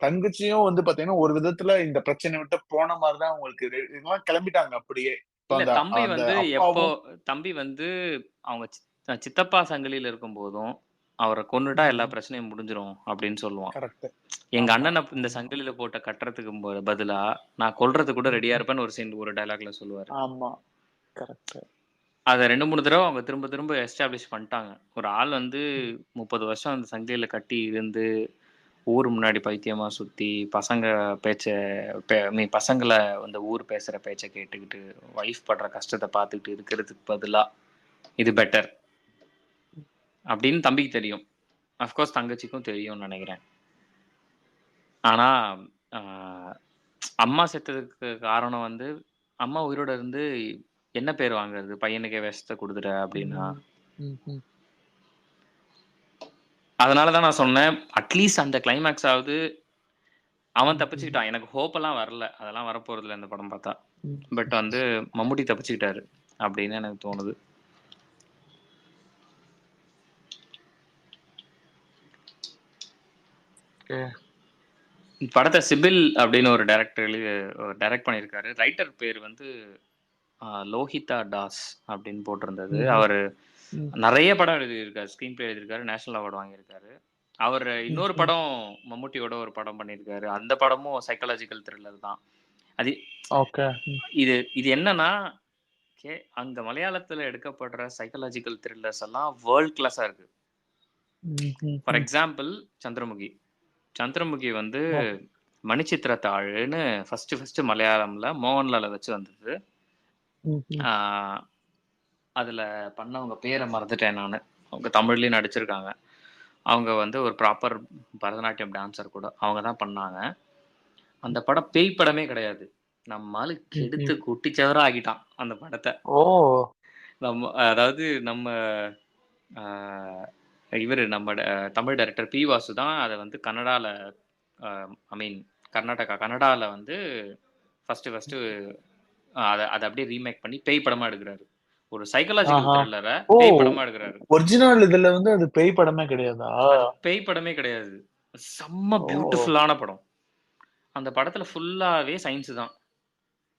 தங்கச்சியும் வந்து பாத்தீங்கன்னா ஒரு விதத்துல இந்த பிரச்சனை விட்டு போன மாதிரிதான் உங்களுக்கு இதெல்லாம் கிளம்பிட்டாங்க அப்படியே. இப்ப இல்ல அந்த தம்பி அந்த வந்து எப்போ அப்பாவும். தம்பி வந்து அவங்க சித்தப்பா சங்கிலியில இருக்கும்போதும் அவரை கொன்னுட்டா எல்லா பிரச்சனையும் முடிஞ்சிரும் அப்படின்னு சொல்லுவான். கரெக்ட். எங்க ஆமா, அண்ணனை இந்த ஆமா. சங்கிலியில போட்ட கட்டுறதுக்கு பதிலா நான் கொல்றதுக்கு கூட ரெடியா ம். இருப்பேன்னு ஒரு சீன் ஒரு டைலாக்ல சொல்லுவாரு. ஆமா, கரெக்ட். அத 2, 3 தடவ அவங்க திரும்ப திரும்ப எஸ்டாப்ளிஷ் பண்ணிட்டாங்க. ஒரு ஆள் வந்து 30 வருஷம் அந்த சங்கிலியில கட்டி இருந்து, ஊர் முன்னாடி பைத்தியமா சுத்தி, பசங்க பேச்ச பசங்கள வந்து ஊர் பேசுற பேச்ச கேட்டுக்கிட்டு, வைஃப் படுற கஷ்டத்த பார்த்துக்கிட்டு இருக்கிறதுக்கு பதிலா, இது பெட்டர் அப்படின்னு தம்பிக்கு தெரியும். அஃப்கோர்ஸ் தங்கச்சிக்கும் தெரியும்னு நெனைக்கிறேன். ஆனா, அ அம்மா செத்ததுக்கு காரணம் வந்து, அம்மா உயிரோட இருந்து என்ன பேர் வாங்குறது? பையனுக்கே விஷத்த குடுத்துட்ட அப்படின்னா. ம், ம், ம். அதனால தான் நான் சொன்னேன், அட்லீஸ்ட் அந்த கிளைமாக்ஸாவது அவன் ம், தப்பிச்சுக்கிட்டான். எனக்கு ஹோப்பெல்லாம் வரல. அதெல்லாம் வரப்போறதில்ல இந்த படம் பார்த்தா. ம். பட் வந்து மம்முட்டி தப்பிச்சுக்கிட்டாரு அப்படின்னு எனக்கு தோணுது. Okay. படத்த சிபில் அப்படின்னு ஒரு டைரக்டர் டைரக்ட் பண்ணியிருக்காரு. ரைட்டர் பேர் வந்து லோஹிதா தாஸ் அப்படின்னு போட்டிருந்தது. ம்ஹ்ம். அவரு ம், நெறைய படம் எழுதியிருக்காரு. ஸ்க்ரீன் பிளே எழுதியிருக்காரு. நேஷனல் அவார்ட் வாங்கியிருக்காரு. அவரு ம், இன்னொரு ம். படம் மம்முட்டியோட ஒரு படம் பண்ணியிருக்காரு. அந்த படமும் சைக்காலஜிக்கல் த்ரில்லர் தான். அது ஓகே. ம், இது இது என்னன்னா, அங்க மலையாளத்துல எடுக்கப்படுற சைக்காலஜிக்கல் த்ரில்லர்ஸ் எல்லாம் வேர்ல்ட் கிளாஸா இருக்கு. ம், ம், ஃபார் ம். எக்ஸாம்பிள் சந்திரமுகி. சந்திரமுகி வந்து ஓ. மணிச்சித்திரத்தாழ்ன்னு ஃபர்ஸ்ட் மலையாளம்ல மோகன்லால வச்சு வந்தது. ம், ம். ஆ அதுல பண்ணவங்க பேர மறந்துட்டேன் நானு. அவங்க தமிழ்லயும் நடிச்சிருக்காங்க. அவங்க வந்து ஒரு ப்ராப்பர் பரதநாட்டியம் டான்ஸர் கூட. அவங்க தான் பண்ணாங்க. அந்த படம் பேய் படமே கிடையாது. நம்ம ஆளு ம், கெடுத்து ம். குட்டிச்சவரா ஆக்கிட்டான் அந்த படத்த. ஓ! அதாவது நம்ம ஆ நம்ம தமிழ் டைரக்டர் பி. வாசு தான் அத வந்து கன்னடால ஐ மீன் கன்னடால வந்து ஃபர்ஸ்ட்டு அத அத அப்படியே ரீமேக் பண்ணி பேய் படமா எடுக்குறாரு. ஒரு சைக்காலஜிக்கல் ஆஹா. த்ரில்லர ஓ! பேய் படமா எடுக்குறாரு. ஒரிஜினல் இதுல வந்து அது பேய் படமே கிடையாதா? அது பேய் படமே கிடையாது. செம்ம ஓ! பியூட்டிஃபுல்லான படம். அந்த படத்துல ஃபுல்லாவே சயின்ஸ் தான்.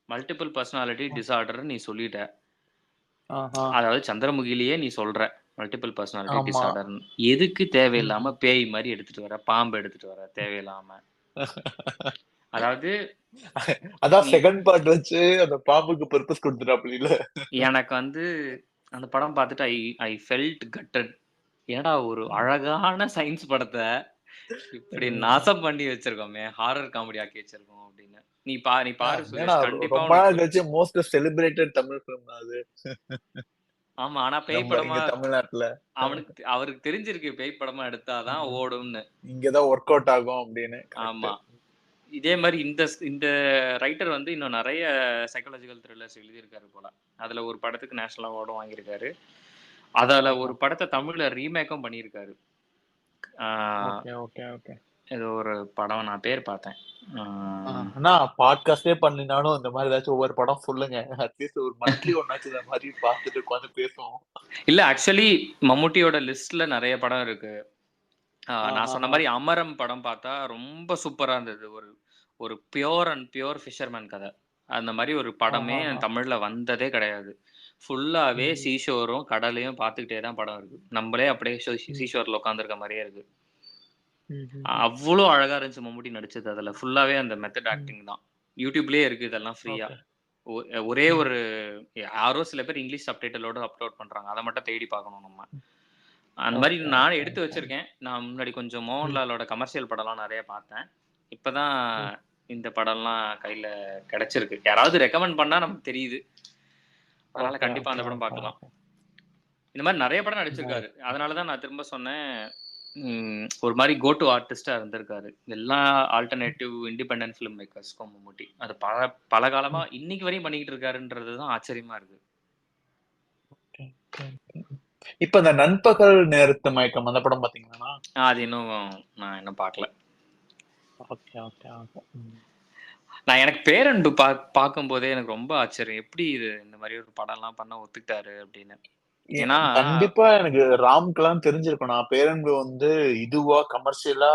மல்டிபிள் பர்சனாலிட்டி டிஸார்டர்ன்னு நீ சொல்லிட்ட. ஆஹா. அதாவது சந்திரமுகிலயே நீ சொல்ற. மல்டிபிள் பர்சனாலிட்டி ஆமா. டிஸார்டர்ன்னு. எதுக்கு ம். தேவையில்லாம பேய் மாரி எடுத்துட்டு வர? பாம்பு எடுத்துட்டு வர தேவையில்லாம. அதாவது அதான் நீ செகண்ட் பார்ட் வச்சு அந்த பாம்புக்கு பர்ப்பஸ் குடுத்துட்டாப்டில்ல. எனக்கு வந்து அந்த படம் பார்த்துட்டு ஐ ஃபெல்ட் கட்டட். என்னடா ஒரு ம். அழகான சயின்ஸ் படத்த இப்படி நாசம் பண்ணி வச்சிருக்கோமே! ஹாரர் காமெடி ஆக்கி வச்சிருக்கோம் அப்படின்னு. நீ பாரு என்னடா சுரேஷ். கண்டிப்பா ரொம்ப உனக்கு நாள் கழிச்சு மோஸ்ட் செலிப்ரேட்டட் தமிழ் ஃபிலிம் தான் அது. ஆமா. ஆனா பேய் நம்ம படமா இங்க தமிழ்நாட்டுல. அவருக்கு தெரிஞ்சிருக்கு பேய் படமா எடுத்தா தான் ம். ஓடும்னு. இங்க தான் ஒர்க் அவுட் ஆகும் அப்படின்னு. கரெக்ட். ஆமா. இதே மாரி இந்த ரைட்டர் வந்து இன்னும் நெறைய சைக்காலஜிக்கல் த்ரில்லர்ஸ் எழுதியிருக்காரு போல. அதுல ஒரு படத்துக்கு நேஷனல் அவார்டும் வாங்கியிருக்காரு. அதுல ஆஹா. ஒரு படத்த தமிழ்ல ரீமேக்கும் பண்ணியிருக்காரு. ஆ ஓகே, ஓகே, ஓகே. ஏதோ ஒரு படம் நான் பேர் பார்த்தேன். ஆ அண்ணா பாட்காஸ்டே பண்ணினாலும் இந்த மாதிரி ஏதாச்சும் ஒவ்வொரு படம் சொல்லுங்க. அட்லீஸ்ட் ஒரு மந்த்லி ஒன்னாச்சும் இந்த மாதிரி பார்த்துட்டு உட்காந்து பேசுவோம். இல்ல ஆக்சுவலி மம்முட்டியோட லிஸ்ட்ல நெறைய படம் இருக்கு. நான் சொன்ன ஆஹாஹா. மாரி அமரம் படம் பார்த்தா ரொம்ப சூப்பரா இருந்தது. ஒரு ஒரு பியூர் ஃபிஷர்மேன் கத. அந்த மாரி ஒரு படமே ஆஹாஹா. தமிழ்ல வந்ததே கிடையாது. ஃபுல்லாவே ம். சீஷோரும், கடலையும் பார்த்துக்கிட்டே தான் படம் இருக்கு. நம்மளே அப்படியே ம். சீஷோர்ல உட்கார்ந்திருக்க மாரியே இருக்கு. ம். ம். அவ்ளோ அழகா இருந்துச்சு மம்முட்டி நடிச்சது அதுல. ஃபுல்லாவே அந்த மெத்தட் ம். ஆக்டிங் தான். யூடியூப்லயே இருக்கு இதெல்லாம் ஃப்ரீயா. ஓகே. ஒரே ம். ஒரு யாரோ சில பேர் இங்கிலீஷ் சப்டைட்டிலோட அப்லோட் பண்றாங்க. அத மட்டும் தேடி பார்க்கணும் நம்ம. அந்த மாரி ஓகே, நானே ஓகே, எடுத்து ஓகே. வச்சிருக்கேன். நான் முன்னாடி கொஞ்சம் ம். மோகன்லாலோட கமர்ஷியல் படம்லாம் நெறைய பார்த்தேன். இப்பதான் ம். இந்த படம்லாம் கையில கிடைச்சிருக்கு. யாராவது ரெக்கமெண்ட் பண்ணா நமக்கு தெரியுது. அதனால ஓகே, கண்டிப்பா ஓகே, அந்த படம் ஓகே, பார்க்கலாம். ஓகே. இந்த மாரி நெறைய படம் நைஸ். நடிச்சிருக்காரு. அதனால தான் நான் திரும்ப சொன்னேன். ஒரு மாரி கோ டூ ஆர்டிஸ்ட்டா இருந்திருக்காரு. எல்லா ஆல்டர்னேட்டிவ் இண்டிபெண்டன்ட் ஃபிலிம் மேக்கர்ஸ்க்கும் மம்முட்டி. அது பல பல காலமா ம். இன்னைக்கு வரையும் பண்ணிக்கிட்டு இருக்காருன்றது தான் ஆச்சரியமா இருக்கு. Okay, okay, okay. இப்ப இந்த நண்பகல் நேரத்து மயக்கம் அந்த படம் பாத்தீங்களாண்ணா? அது இன்னும் நான் இன்னும் பார்க்கல. Okay, okay, okay. ம். நான் எனக்கு பேரன்பு பார்க்கும்போதே எனக்கு ரொம்ப ஆச்சரியம். எப்படி இது இந்த மாரி ஒரு படம்லாம் பண்ண ஒத்துக்கிட்டாரு அப்படின்னு. ஏன்னா கண்டிப்பா எனக்கு ராம்க்குலாம் தெரிஞ்சிருக்கும். நான் பேரன்பு வந்து இதுவா கமர்ஷியலா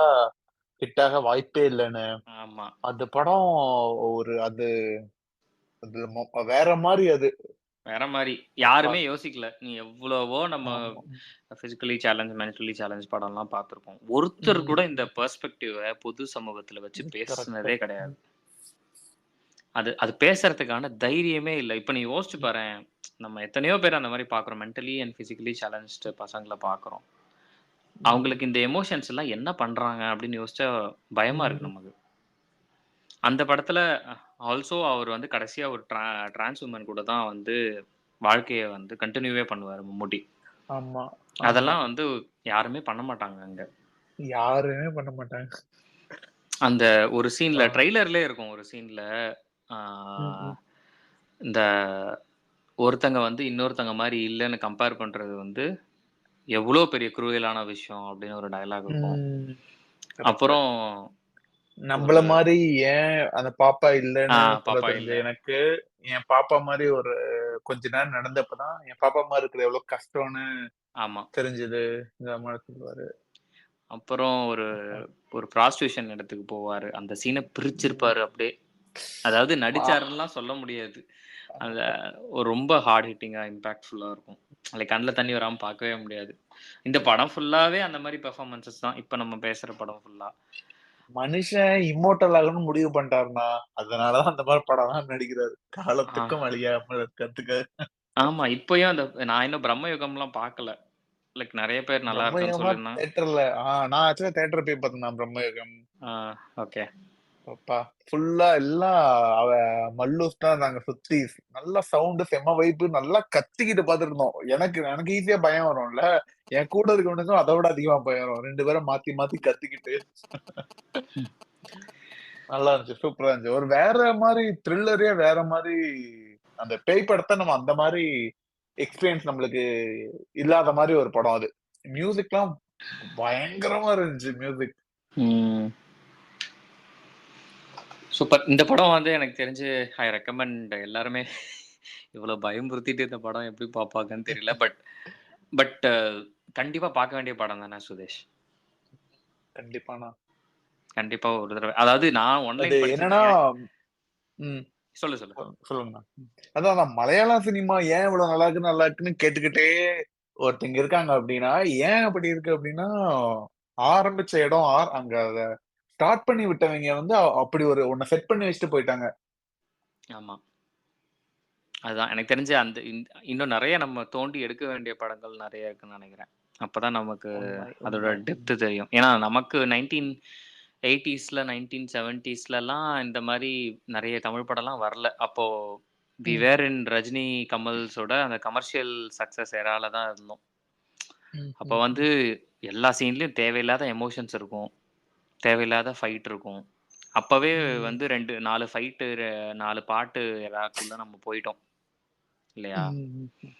ஹிட் ஆக வாய்ப்பே இல்லன்னு. ஆமா. அந்த படம் ஒரு அது அது வேற மாரி அது. வேற மாரி. அப்பா! யாருமே யோசிக்கல. நீ எவ்வளவோ நம்ம ஆமா. பிசிக்கலி சேலஞ்ச், மென்டலி சேலஞ்ச் படம்லாம் பார்த்துருப்போம். ஒருத்தர் கூட ம். இந்த பெர்ஸ்பெக்டிவ பொது சமூகத்துல வச்சு கரெக்ட். பேசுனதே கிடையாது. அது அது பேசுறதுக்கான தைரியமே இல்ல. இப்ப நீ யோசிச்சு பாரேன். நம்ம எத்தனையோ பேர் அந்த மாரி பார்க்குறோம். மென்டலி அண்ட் பிசிக்கலி சேலஞ்ச்டு பசங்கள பார்க்குறோம். ம். அவங்களுக்கு இந்த எமோஷன்ஸ் எல்லாம் என்ன பண்றாங்க அப்படின்னு யோசிச்சா பயமா இருக்கு ம். நமக்கு. அந்த படத்துல ஆல்சோ அவர் வந்து கடைசியா ஒரு டிரான்ஸ் வுமன் கூட தான் வந்து வாழ்க்கைய வந்து கன்டின்யூவே பண்ணுவாரு மம்முட்டி. ஆமா, ஆமா. அதெல்லாம் வந்து யாருமே பண்ண மாட்டாங்க அங்க. யாருமே பண்ண மாட்டாங்க. அந்த ஒரு சீன்ல ஆ. ட்ரெய்லர்லயே இருக்கும் ஒரு சீன்ல ஆ ம். ம். இந்த ஒருத்தங்க வந்து இன்னொருத்தங்க மாரி இல்லன்னு கம்பேர் பண்றது வந்து எவ்ளோ பெரிய குரூயலான விஷயம் அப்படின்னு ஒரு டயலாக் இருக்கும். ம். கரெக்ட். அப்புறம் நம்பள ஒரு மாரி ஏன் அந்த பாப்பா இல்லன்னு சொல்ல பாப்பா தெரிஞ்ச இல்ல. எனக்கு, என் பாப்பா மாரி ஒரு கொஞ்ச நேரம் நடந்தப்ப தான், என் பாப்பா மாரி இருக்கிறது எவ்வளோ கஷ்டம்னு ஆமா. தெரிஞ்சது. இந்த மாரி சொல்லுவாரு. அப்புறம் ஒரு அப்பா! ஒரு ப்ராஸ்டியூஷன் இடத்துக்கு போவாரு. அந்த சீன ம். பிரிச்சிருப்பாரு அப்படியே. அதாவது வா! நடிச்சாருன்னுலாம் சொல்ல முடியாது. அந்த ஒரு ரொம்ப ஹார்ட் ஹிட்டிங்கா, இம்பாக்ட்ஃபுல்லா இருக்கும். லைக் கண்ல தண்ணி வராம பார்க்கவே முடியாது. இந்த படம் ஃபுல்லாவே அந்த மாரி பெர்ஃபார்மன்ஸஸ் தான். இப்ப நம்ம பேசுற படம் ஃபுல்லா. மனுஷன் இம்மோர்டல் ஆகணும்னு முடிவு பண்ணிட்டாருண்ணா. அதனால தான் அந்த மாரி படம்லாம் நடிக்கிறாரு. ஆ காலத்துக்கும் அழியாம இருக்கிறதுக்கு. ஆமா. இப்பயும் அந்த நான் இன்னும் பிரம்மயுகம்லாம் பார்க்கல. லைக் நெறைய பேர் நல்லா இருக்குன்னு பிரம்மயுகம்லாம் சொல்லியிருந்தாங்க. தியேட்டர்ல நான் ஆக்சுவலா தியேட்டர் போய் பார்த்தேன் பிரம்மயுகம். ஆ ஓகே. அப்பா! ஃபுல்லா எல்லாம் அவ மல்லூஸ் தான் இருந்தாங்க சுத்தி. நல்ல சவுண்ட் செம்ம வைப் நல்லா கத்திக்கிட்டு பார்த்துருந்தோம். எனக்கு எனக்கு ஈஸியா பயம் வரும்ல. என் கூட இருக்கவனுக்கும் அத விட அதிகமா பயம் வரும். 2 பேரும் மாத்தி மாத்தி கத்திக்கிட்டு ம். நல்லா இருந்துச்சு. சூப்பரா இருந்துச்சு. ஒரு வேற மாரி த்ரில்லரே வேற மாரி அந்த பேய் படத்த நம்ம அந்த மாரி எக்ஸ்பீரியன்ஸ் நம்மளுக்கு இல்லாத மாரி ஒரு படம் அது. மியூசிக்லாம் பயங்கரமா இருந்துச்சு மியூசிக். ம். சூப்பர். இந்த படம் வந்து எனக்கு தெரிஞ்சு ஐ ரெக்கமெண்ட் எல்லாருமே இவ்வளோ பயமுறுத்திட்டு இந்த படம் எப்படி பார்ப்பாங்கன்னு தெரியல. பட் பட் கண்டிப்பா பார்க்க வேண்டிய படம் தானே சுதேஷ். கண்டிப்பாண்ணா. கண்டிப்பா ஒரு தடவ அதாவது நான் அது ஆன்லைன் படிச்சுட்டு என்னன்னா ஏன் ம். சொல்லு, சொல்லு. சொல்லுங்கண்ணா. அதான் அதான் மலையாள சினிமா ஏன் இவ்வளவு நல்லா இருக்குன்னு கேட்டுக்கிட்டே ஒருத்தங்க இருக்காங்க அப்படின்னா, ஏன் அப்படி இருக்கு அப்படின்னா, ஆரம்பிச்ச இடம் அங்க அத ஸ்டார்ட் பண்ணி விட்டவங்க வந்து அப்படி ஒரு ஒண்ண செட் பண்ணி வச்சுட்டு போயிட்டாங்க. ஆமா. அதுதான் எனக்கு தெரிஞ்சு அந்த இன்னும் நெறைய நம்ம தோண்டி எடுக்க வேண்டிய படங்கள் நெறைய இருக்குன்னு நெனைக்கிறேன். அப்பதான் நமக்கு உண்மை, அதோட உண்மை. டெப்த் தெரியும். ஏன்னா நமக்கு 1980ஸ்ல 1970ஸ்லலாம் இந்த மாரி நெறைய தமிழ் படம்லாம் வரல. அப்போ வி ம். வேர் இன் ரஜினி, கமல்ஸோட அந்த கமர்ஷியல் சக்சஸ் எரால தான் இருந்தோம். ம். அப்ப ம். வந்து ம். எல்லா சீன்லயும் தேவையில்லாத எமோஷன்ஸ் இருக்கும். தேவையில்லாத ஃபைட் இருக்கும். அப்பவே ம். வந்து 2, 4 ஃபைட்டு 4 பாட்டு எராக்குள்ள நம்ம போயிட்டோம். இல்லையா? ம். ம்.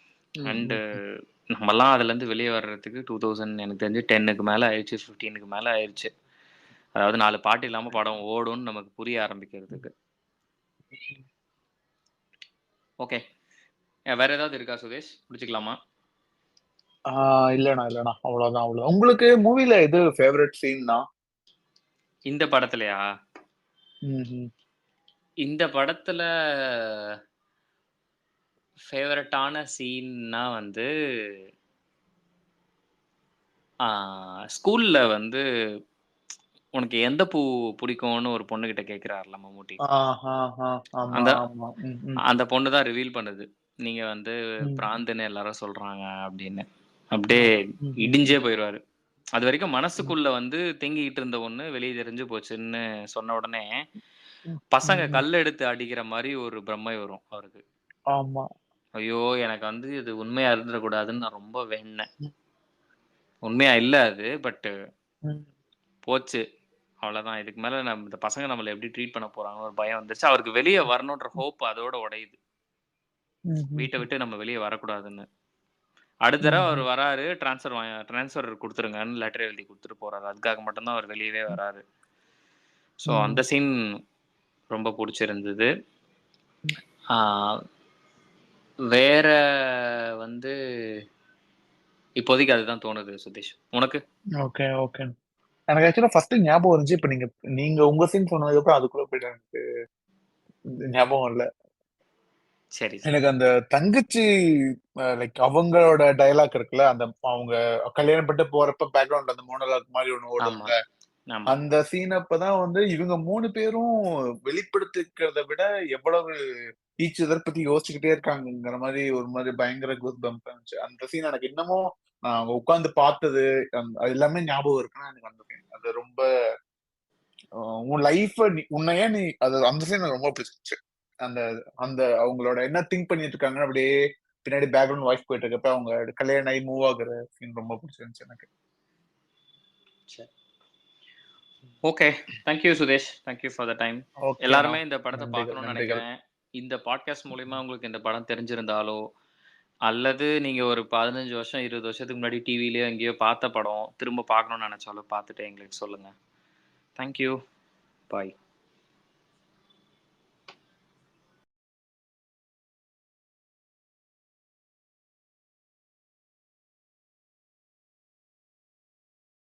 அண்டு ம். ம். நம்மலாம் அதுலருந்து வெளிய வர்றதுக்கு 2000 எனக்கு தெரிஞ்சு 10க்கு மேல ஆயிருச்சு. 15க்கு மேல ஆயிருச்சு. அதாவது 4 பாட்டு இல்லாம படம் ஓடும்னு நமக்கு புரிய ஆரம்பிக்கிறதுக்கு. ஓகே. வேற ஏதாவது இருக்கா சுதேஷ்? முடிச்சுக்கலாமா? ஆ இல்லண்ணா. அவ்வளவுதான், அவ்வளவுதான். உங்களுக்கு மூவில எது ஃபேவரைட் சீன்ண்ணா? இந்த படத்துலயா? ம்ஹ்ம். இந்த படத்துல ஃபேவரட்டான சீன்னா வந்து ஆ ஸ்கூல்ல வந்து உனக்கு எந்த பூ பிடிக்கும்னு ஒரு பொண்ணுகிட்ட கேட்கிறாருல மம்முட்டி. ஆமா அந்த ஆமா அந்த பொண்ணு தான் ரிவீல் பண்ணுது. நீங்க வந்து ம். பிராந்துன்னு எல்லாரும் சொல்றாங்க அப்படின்னு. ஆ. அப்படியே ம். இடிஞ்சே போயிருவாரு. அது வரைக்கும் ம். மனசுக்குள்ள வந்து தேங்கிக்கிட்டு இருந்த ஒண்ணு வெளிய தெரிஞ்சு போச்சுன்னு சொன்ன உடனே, ம். பசங்க ம். கல் எடுத்து அடிக்கிற மாரி ஒரு பிரமை வரும் அவருக்கு. ஆமா. ஐயோ! எனக்கு வந்து இது உண்மையா இருந்துறக்கூடாதுன்னு நான் ரொம்ப வேண்டுனேன். ம். உண்மையா இல்ல அது. பட் ம். போச்சு. அவ்வளதான். இதுக்கு மேல இந்த பசங்க நம்மள எப்படி ட்ரீட் பண்ண போறாங்கன்னு ஒரு பயம் வந்துருச்சு. அவருக்கு வெளிய வரணுன்ற ஹோப் அதோட உடையுது. வீட்ட ம்ஹ்ம். விட்டு நம்ம வெளிய வரக்கூடாதுன்னு. அடுத்த தடவ அவரு ம்ஹ்ம். வராரு. ட்ரான்ஸ்ஃபர் குடுத்துருங்கன்னு லெட்டர் எழுதி குடுத்துட்டு போறாரு. அதுக்காக மட்டும் தான் அவர் வெளியவே வராரு. ஸோ அந்த ம். சீன் ரொம்ப புடிச்சிருந்தது. ம். ஆ வேற வந்து இப்போதைக்கு அதுதான் தோணுது சுதீஷ். உனக்கு? Okay, okay. எனக்கு ஆக்சுவலா ஃபர்ஸ்ட் ஞாபகம் இருந்துச்சு. இப்ப நீங்க நீங்க உங்க சீன் சொன்னதுக்கப்புறம் அதுக்குள்ள போயிட்டேன். எனக்கு ஞாபகம் இல்ல. சரி, சரி. எனக்கு அந்த தங்கச்சி லைக் அவங்களோட டயலாக் இருக்குல்ல, அந்த அவங்க கல்யாணம் பண்ணிட்டு போறப்ப பேக்கிரவுண்ட்ல அந்த மோனோலாக் மாரி ஒண்ணு ஆமா, ஓடும்ல. ஆமா. அந்த சீன் அப்பதான் வந்து இவங்க 3 பேரும் வெளிப்படுத்திக்கிறத விட எவ்வளவு ஈச் அதர் பத்தி யோசிச்சுக்கிட்டே இருக்காங்கங்கிற மாரி ஒரு மாரி பயங்கர கூஸ் பம்ப் இருந்துச்சு. அந்த சீன் எனக்கு இன்னமும் நான் உட்கார்ந்து பார்த்தது, அது எல்லாமே ஞாபகம் இருக்குன்னா எனக்கு அந்த சீன். அது ரொம்ப உன் லைஃப உன்ன ஏன் நீ அது அந்த சீன் எனக்கு ரொம்ப பிடிச்சிருச்சு. அந்த அந்த அவங்களோட என்ன திங்க் பண்ணிட்டு இருக்காங்கன்னு அப்படியே பின்னாடி பேக்ரவுண்ட் வாய்ஸ் போயிட்டு இருக்கப்ப அவங்க கல்யாணம் ஆகி மூவ் ஆகுற சீன் ரொம்ப பிடிச்சிருந்துச்சு எனக்கு. சரி. Okay. Thank you Sudesh. Thank you for the time. ஓகேண்ணா. எல்லாருமே இந்த படத்த நன்றிகள், பார்க்கணும்னு நன்றிகள். நெனைக்கிறேன். இந்த பாட்காஸ்ட் மூலியமா உங்களுக்கு இந்த படம் தெரிஞ்சிருந்தாலோ, அல்லது நீங்க ஒரு 15 வருஷம், 20 வருஷத்துக்கு முன்னாடி டிவிலயோ எங்கேயோ பார்த்த படம், திரும்ப பார்க்கணும்னு நெனைச்சாலும் பார்த்துட்டு எங்களுக்கு சொல்லுங்க. Thank you. பாய்.